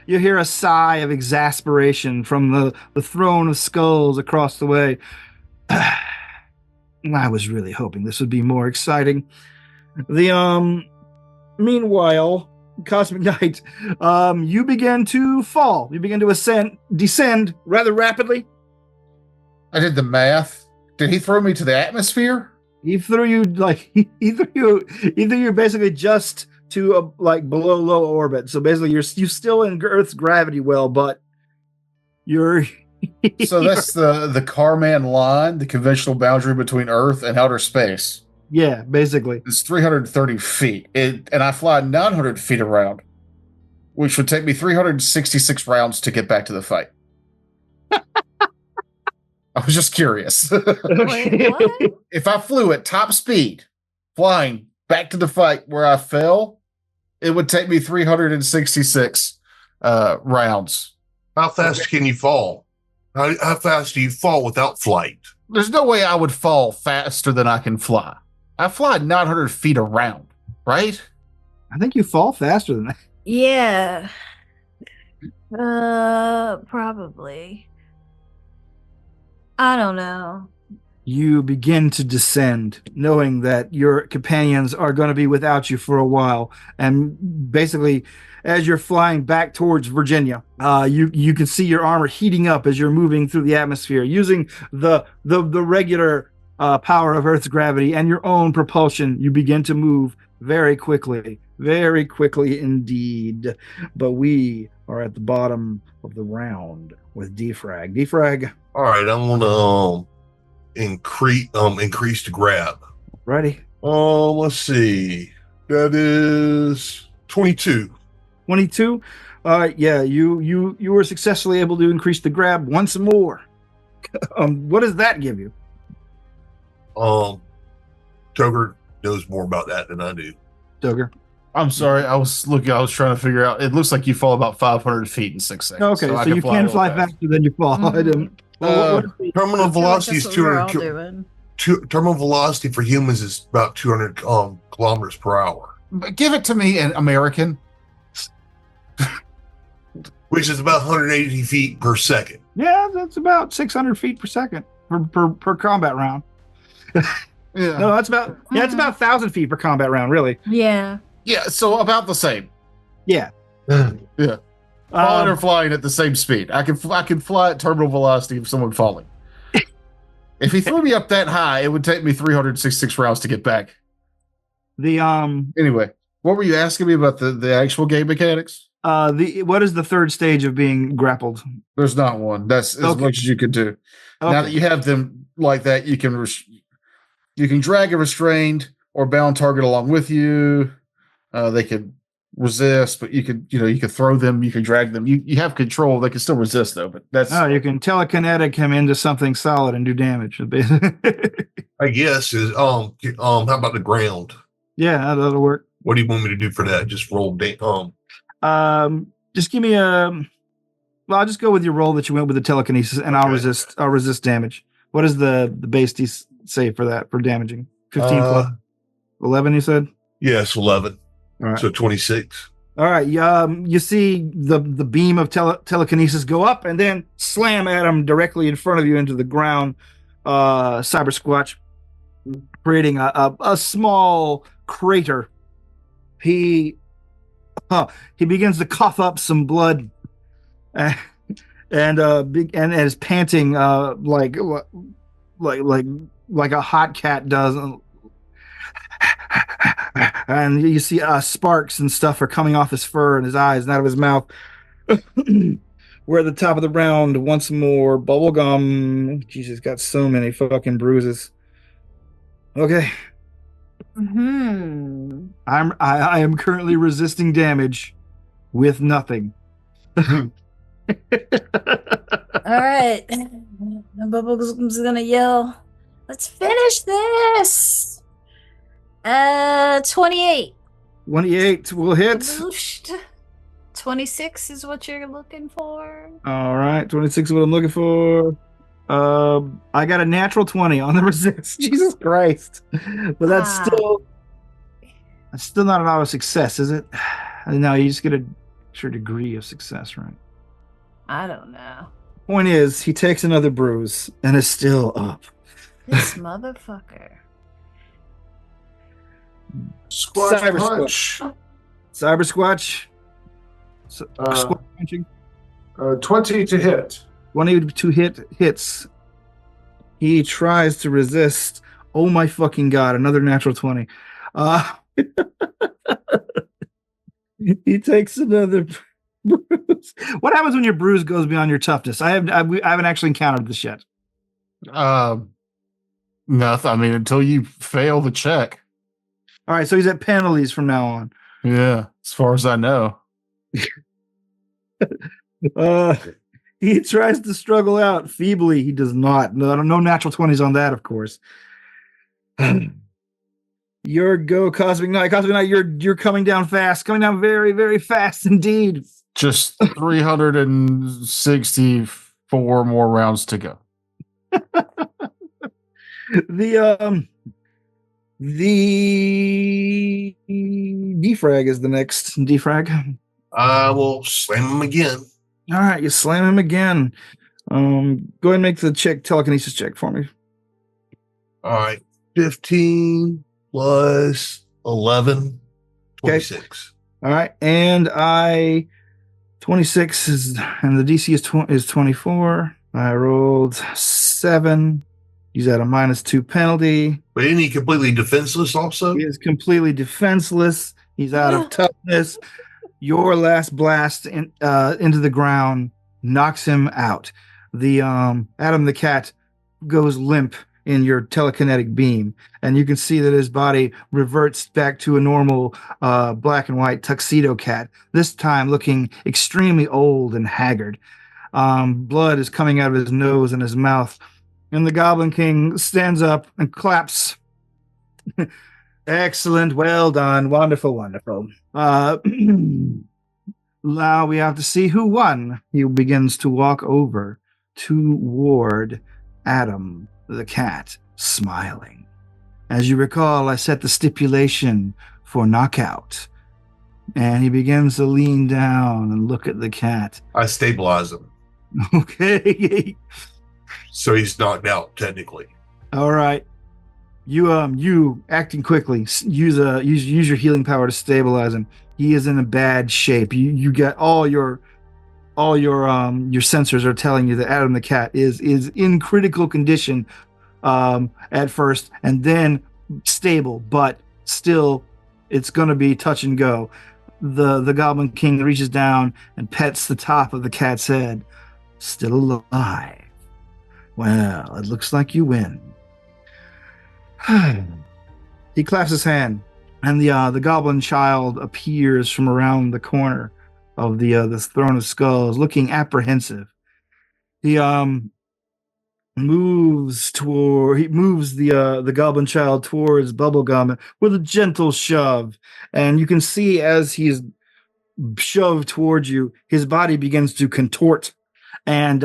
You hear a sigh of exasperation from the throne of skulls across the way. I was really hoping this would be more exciting. Meanwhile, Cosmic Knight, you begin to fall. You begin to descend rather rapidly. I did the math. Did he throw me to the atmosphere? He threw you either you're basically just to below low orbit. So basically you're still in Earth's gravity well, but you're So that's the Carman line, the conventional boundary between Earth and outer space. Yeah, basically. It's 330 feet. And I fly 900 feet around, which would take me 366 rounds to get back to the fight. I was just curious. Wait, what? If I flew at top speed, flying back to the fight where I fell, it would take me 366 rounds. How fast can you fall? How fast do you fall without flight? There's no way I would fall faster than I can fly. I fly 900 feet around, right? I think you fall faster than that. Yeah. Probably. I don't know. you begin to descend, knowing that your companions are going to be without you for a while. And basically, as you're flying back towards Virginia, you can see your armor heating up as you're moving through the atmosphere, using the regular power of Earth's gravity and your own propulsion. You begin to move very quickly indeed. But we are at the bottom of the round with Defrag. Defrag. All right, I'm gonna increase the grab. Ready? Let's see. That is 22. 22. Yeah, you were successfully able to increase the grab once more. What does that give you? Toger knows more about that than I do. Toger. I'm sorry. I was trying to figure out. It looks like you fall about 500 feet in 6 seconds. Okay, so you can fly faster than you fall. I didn't. Terminal velocity is That's what we're all 200. doing. Terminal velocity for humans is about 200 kilometers per hour, But give it to me in American. which is about 180 feet per second. Yeah, that's about 600 feet per second per combat round. Yeah. No, it's about 1,000 feet per combat round, really. Yeah. Yeah. So about the same. Yeah. Yeah. Falling or flying at the same speed. I can fly at terminal velocity of someone falling. If he threw me up that high, it would take me 366 rounds to get back. Anyway, what were you asking me about the actual game mechanics? What is the third stage of being grappled? There's not one. That's as much as you could do. Okay. Now that you have them like that, you can drag a restrained or bound target along with you. They can resist, but you could throw them, you can drag them. You have control. They can still resist though, but that's you can telekinetic him into something solid and do damage. I guess is how about the ground? Yeah, that'll work. What do you want me to do for that? Just roll Just give me I'll just go with your roll that you went with the telekinesis, and Okay. I'll resist damage. What is the base say for that, for damaging? 15 plus 11, you said? Yes, 11. All right. So 26. All right. You see the beam of telekinesis go up and then slam at him directly in front of you into the ground. Cyber Squatch, creating a small crater. He begins to cough up some blood, and is panting like a hot cat does. And you see sparks and stuff are coming off his fur and his eyes and out of his mouth. We're at the top of the round once more. Bubblegum. Jesus, got so many fucking bruises. Okay. I am currently resisting damage with nothing. All right. Bubblegum's gonna yell, "Let's finish this!" 28. 28 will hit. Boost. 26 is what you're looking for. All right, 26 is what I'm looking for. I got a natural 20 on the resist. Jesus Christ. But that's still not an auto success, is it? No, you just get a sure degree of success, right? I don't know. Point is, he takes another bruise and is still up. This motherfucker. Squash Cyber punch. Cyber Squatch. Squatch punching. 20 to hit. 22 hits. He tries to resist. Oh my fucking god! Another natural 20. He takes another bruise. What happens when your bruise goes beyond your toughness? I haven't actually encountered this yet. Nothing. I mean, until you fail the check. All right, so he's at penalties from now on. Yeah, as far as I know. He tries to struggle out feebly. He does not. No natural 20s on that, of course. Your go, Cosmic Knight. Cosmic Knight, you're coming down fast. Coming down very, very fast indeed. Just 364 more rounds to go. The defrag is the next defrag. I will slam him again. All right, you slam him again. Go ahead and make the telekinesis check for me. All right. 15 plus 11, 26. All right. And 26 is, and the DC is 24. I rolled 7. He's at a -2 penalty. But isn't he completely defenseless also? He is completely defenseless. He's out of toughness. Your last blast into the ground knocks him out. The Adam the cat goes limp in your telekinetic beam, and you can see that his body reverts back to a normal black and white tuxedo cat, this time looking extremely old and haggard. Blood is coming out of his nose and his mouth, and the Goblin King stands up and claps. Excellent, well done, wonderful, wonderful. Now we have to see who won. He begins to walk over toward Adam the cat, smiling. As you recall, I set the stipulation for knockout. And he begins to lean down and look at the cat. I stabilize him. Okay. So he's knocked out, technically. All right. You acting quickly. Use your healing power to stabilize him. He is in a bad shape. You get all your sensors are telling you that Adam the cat is in critical condition at first, and then stable, but still it's going to be touch and go. The Goblin King reaches down and pets the top of the cat's head. Still alive. Well, it looks like you win. He claps his hand, and the goblin child appears from around the corner of the throne of skulls, looking apprehensive. He moves the goblin child towards Bubblegum with a gentle shove, and you can see as he's shoved towards you, his body begins to contort and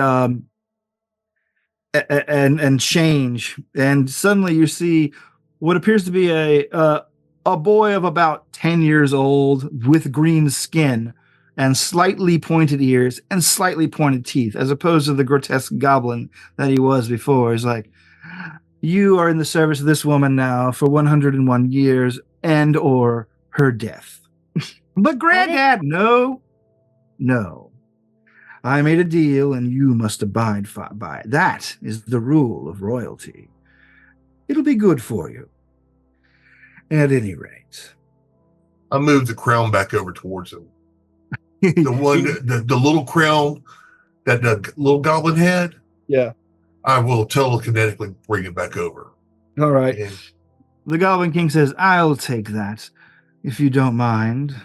change, and suddenly you see what appears to be a boy of about 10 years old with green skin and slightly pointed ears and slightly pointed teeth, as opposed to the grotesque goblin that he was before. He's like, you are in the service of this woman now for 101 years and or her death. But Granddad, no. I made a deal, and you must abide by it. That is the rule of royalty. It'll be good for you. At any rate. I moved the crown back over towards him. The little crown that the little goblin had. Yeah. I will telekinetically bring it back over. All right. And the Goblin King says, I'll take that, if you don't mind.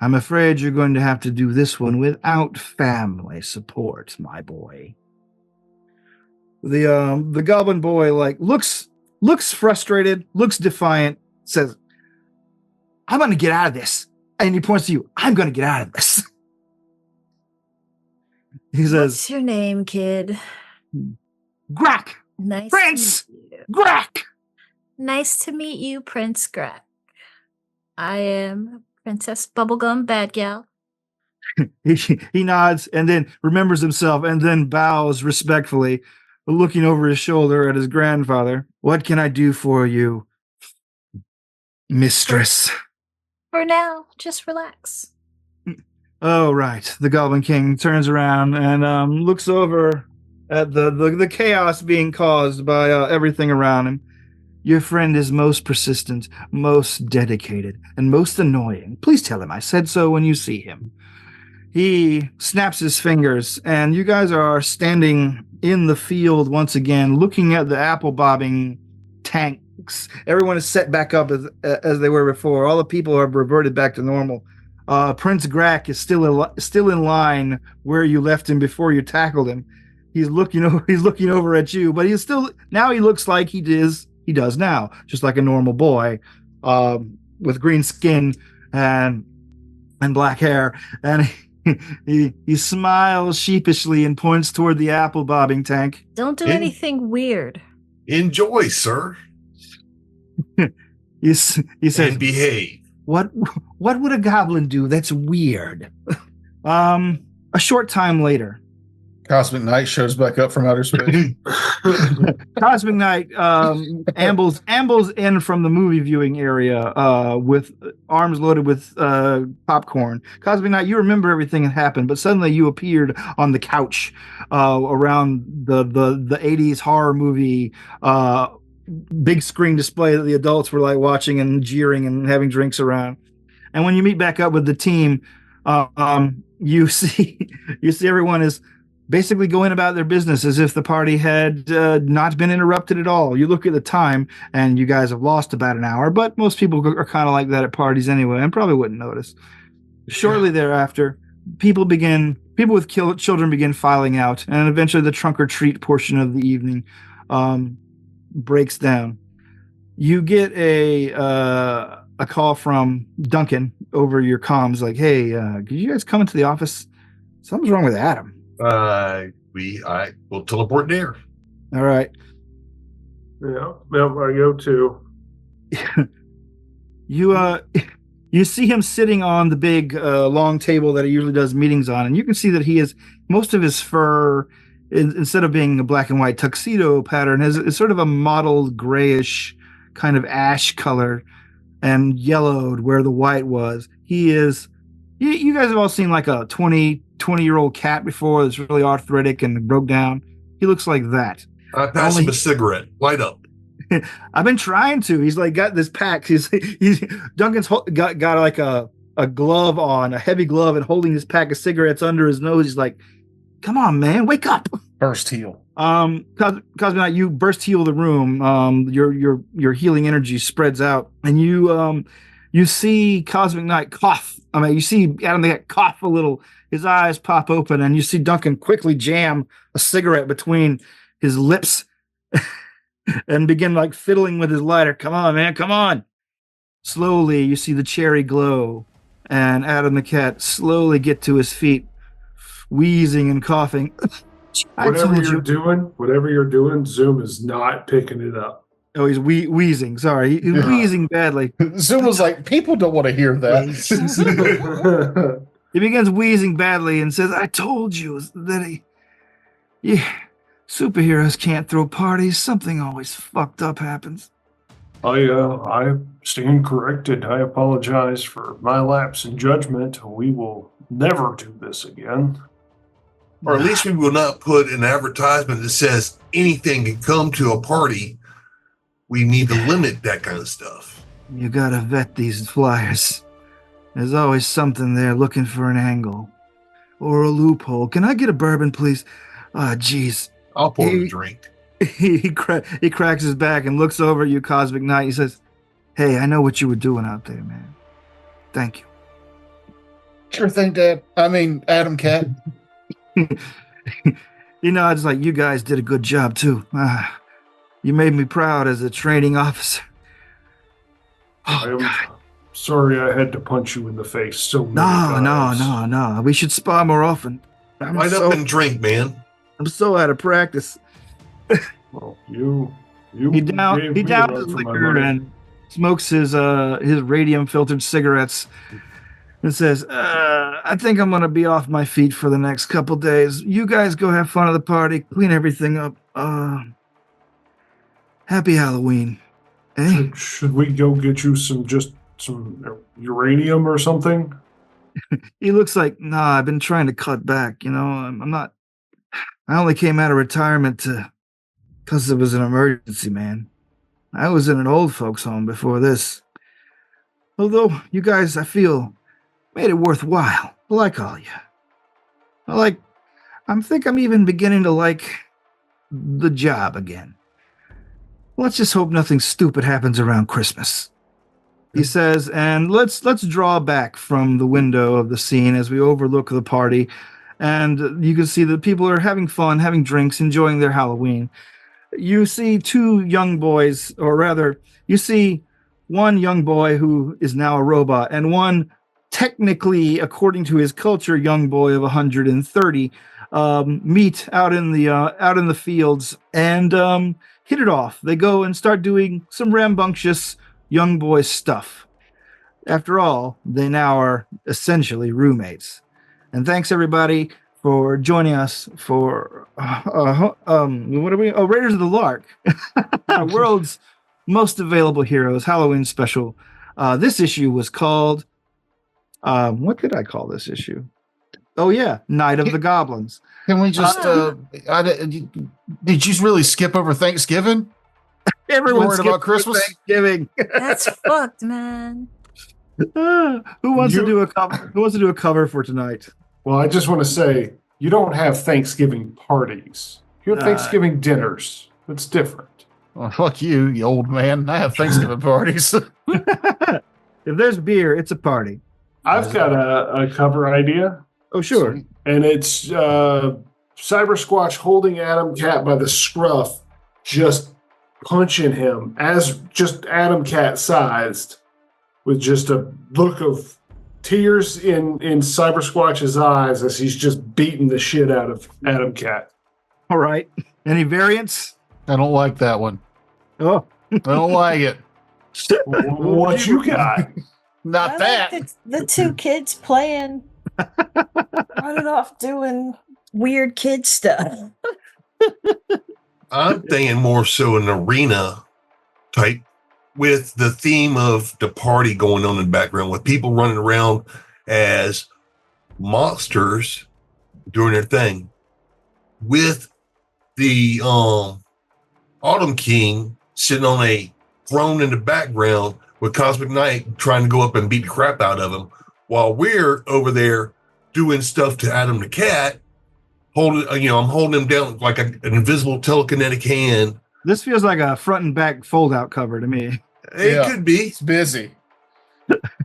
I'm afraid you're going to have to do this one without family support, my boy. The goblin boy looks frustrated, looks defiant, says, I'm going to get out of this. And he points to you, I'm going to get out of this. He says, what's your name, kid? Grack. Nice Prince to meet you. Grack. Nice to meet you, Prince Grack. I am Princess Bubblegum Bad Gal. He nods and then remembers himself and then bows respectfully, looking over his shoulder at his grandfather. What can I do for you, mistress? For now, just relax. Oh, right. The Goblin King turns around and looks over at the chaos being caused by everything around him. Your friend is most persistent, most dedicated, and most annoying. Please tell him I said so when you see him. He snaps his fingers, and you guys are standing in the field once again, looking at the apple bobbing tanks. Everyone is set back up as they were before. All the people have reverted back to normal. Prince Grack is still in line where you left him before you tackled him. He's looking over at you, but he looks like he does now, just like a normal boy, with green skin and black hair, and he smiles sheepishly and points toward the apple bobbing tank. Don't do anything weird. Enjoy, sir. He says, and behave. What would a goblin do that's weird? A short time later, Cosmic Knight shows back up from outer space. Cosmic Knight ambles in from the movie viewing area with arms loaded with popcorn. Cosmic Knight, you remember everything that happened, but suddenly you appeared on the couch around the 80s horror movie big screen display that the adults were like watching and jeering and having drinks around. And when you meet back up with the team, you see everyone is basically going about their business as if the party had not been interrupted at all. You look at the time and you guys have lost about an hour, but most people are kind of like that at parties anyway and probably wouldn't notice. Shortly thereafter, people with children begin filing out, and eventually the trunk or treat portion of the evening breaks down. You get a call from Duncan over your comms like, hey, could you guys come into the office? Something's wrong with Adam. I will teleport there. All right. Yeah, I go too. You see him sitting on the big long table that he usually does meetings on, and you can see that he is most of his fur, instead of being a black and white tuxedo pattern, is sort of a mottled grayish kind of ash color and yellowed where the white was. He is. You guys have all seen like a 20-year-old cat before that's really arthritic and broke down. He looks like that. I pass him a cigarette. Light up. I've been trying to. He's like got this pack. He's Duncan's got like a glove on, a heavy glove, and holding this pack of cigarettes under his nose. He's like, "Come on, man, wake up!" Burst heal. Cosmic Knight, you burst heal the room. Your healing energy spreads out, and you see Cosmic Knight cough. I mean, you see Adam the Cat cough a little. His eyes pop open, and you see Duncan quickly jam a cigarette between his lips and begin like fiddling with his lighter. Come on, man, come on. Slowly, you see the cherry glow, and Adam the Cat slowly get to his feet, wheezing and coughing. Whatever you're doing, Zoom is not picking it up. Oh, he's wheezing. Sorry, he's wheezing badly. Zoom was like, people don't want to hear that. He begins wheezing badly and says, "I told you that superheroes can't throw parties. Something always fucked up happens." I stand corrected. I apologize for my lapse in judgment. We will never do this again. Or at least we will not put an advertisement that says anything can come to a party. We need to limit that kind of stuff. You gotta vet these flyers. There's always something there looking for an angle or a loophole. Can I get a bourbon, please? Jeez. I'll pour him a drink. He cracks his back and looks over at you, Cosmic Knight. He says, "Hey, I know what you were doing out there, man. Thank you." Sure thing, Dad. I mean, Adam Cat. You know, it's like, you guys did a good job, too. You made me proud as a training officer. I'm sorry I had to punch you in the face so many times. No. We should spar more often. Light up and drink, man. I'm so out of practice. Well, he downs his liquor and smokes his radium filtered cigarettes and says, "I think I'm gonna be off my feet for the next couple days. You guys go have fun at the party, clean everything up. Happy Halloween." Eh? Should we go get you some uranium or something? He looks like, "Nah, I've been trying to cut back. You know, I'm not. I only came out of retirement because it was an emergency, man. I was in an old folks home before this. Although you guys, I feel, made it worthwhile. I like all you. I think I'm even beginning to like the job again. Let's just hope nothing stupid happens around Christmas." He says, and let's draw back from the window of the scene as we overlook the party. And you can see that people are having fun, having drinks, enjoying their Halloween. You see two young boys, or rather, you see one young boy who is now a robot, and one technically, according to his culture, young boy of 130 meet out in the fields and hit it off. They go and start doing some rambunctious young boy stuff. After all, they now are essentially roommates. And thanks everybody for joining us for what are we? Oh, Raiders of the Lark, world's most available heroes Halloween special. This issue was called. What did I call this issue? Oh yeah, Night of the Goblins. Can we just? Did you really skip over Thanksgiving? Everyone's worried about Christmas? Thanksgiving. That's fucked, man. Who wants to do a cover? Who wants to do a cover for tonight? Well, I just want to say you don't have Thanksgiving parties. You have Thanksgiving dinners. It's different. Well, fuck you, you old man. I have Thanksgiving parties. If there's beer, it's a party. I've got a cover idea. Oh, sure. And it's Cyber Squatch holding Adam Cat by the scruff, just punching him as just Adam Cat sized, with just a look of tears in Cyber Squatch's eyes as he's just beating the shit out of Adam Cat. All right. Any variants? I don't like that one. Oh, I don't like it. What you got? Not I that. like the two kids playing, running off doing weird kid stuff. I'm thinking more so an arena type with the theme of the party going on in the background with people running around as monsters doing their thing with the Autumn King sitting on a throne in the background with Cosmic Knight trying to go up and beat the crap out of him while we're over there doing stuff to Adam the Cat. I'm holding him down like an invisible telekinetic hand. this feels like a front and back fold out cover to me. It could be. It's busy.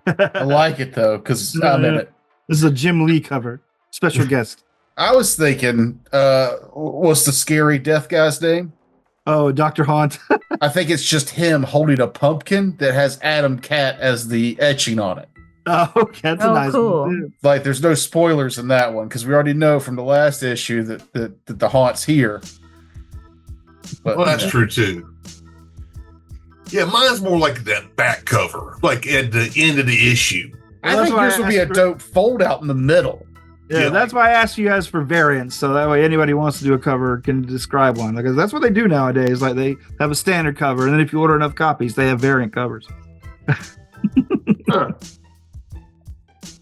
I like it though, because I'm in it. This is a Jim Lee cover. Special guest. I was thinking, what's the scary death guy's name? Oh, Dr. Haunt. I think it's just him holding a pumpkin that has Adam Cat as the etching on it. Oh, okay, that's a nice cool. one. Too. Like, there's no spoilers in that one because we already know from the last issue that the Haunt's here. But, Well, that's true too. Yeah, mine's more like that back cover, like at the end of the issue. I That's think why yours I would be a asked for- dope fold out in the middle. Yeah, that's why I asked you guys for variants, so that way anybody who wants to do a cover can describe one. Because that's what they do nowadays. Like they have a standard cover, and then if you order enough copies, they have variant covers. Huh.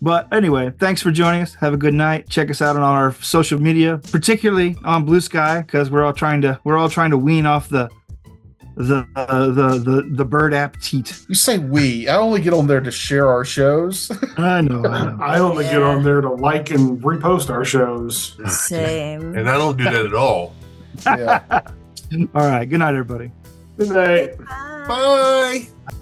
But anyway, thanks for joining us. Have a good night. Check us out on our social media, particularly on Blue Sky, because we're all trying to wean off the bird appetite. You say we. I only get on there to share our shows. I know. I only get on there to like and repost our shows. Same. And I don't do that at all. Yeah. All right. Good night, everybody. Good night. Bye. Bye.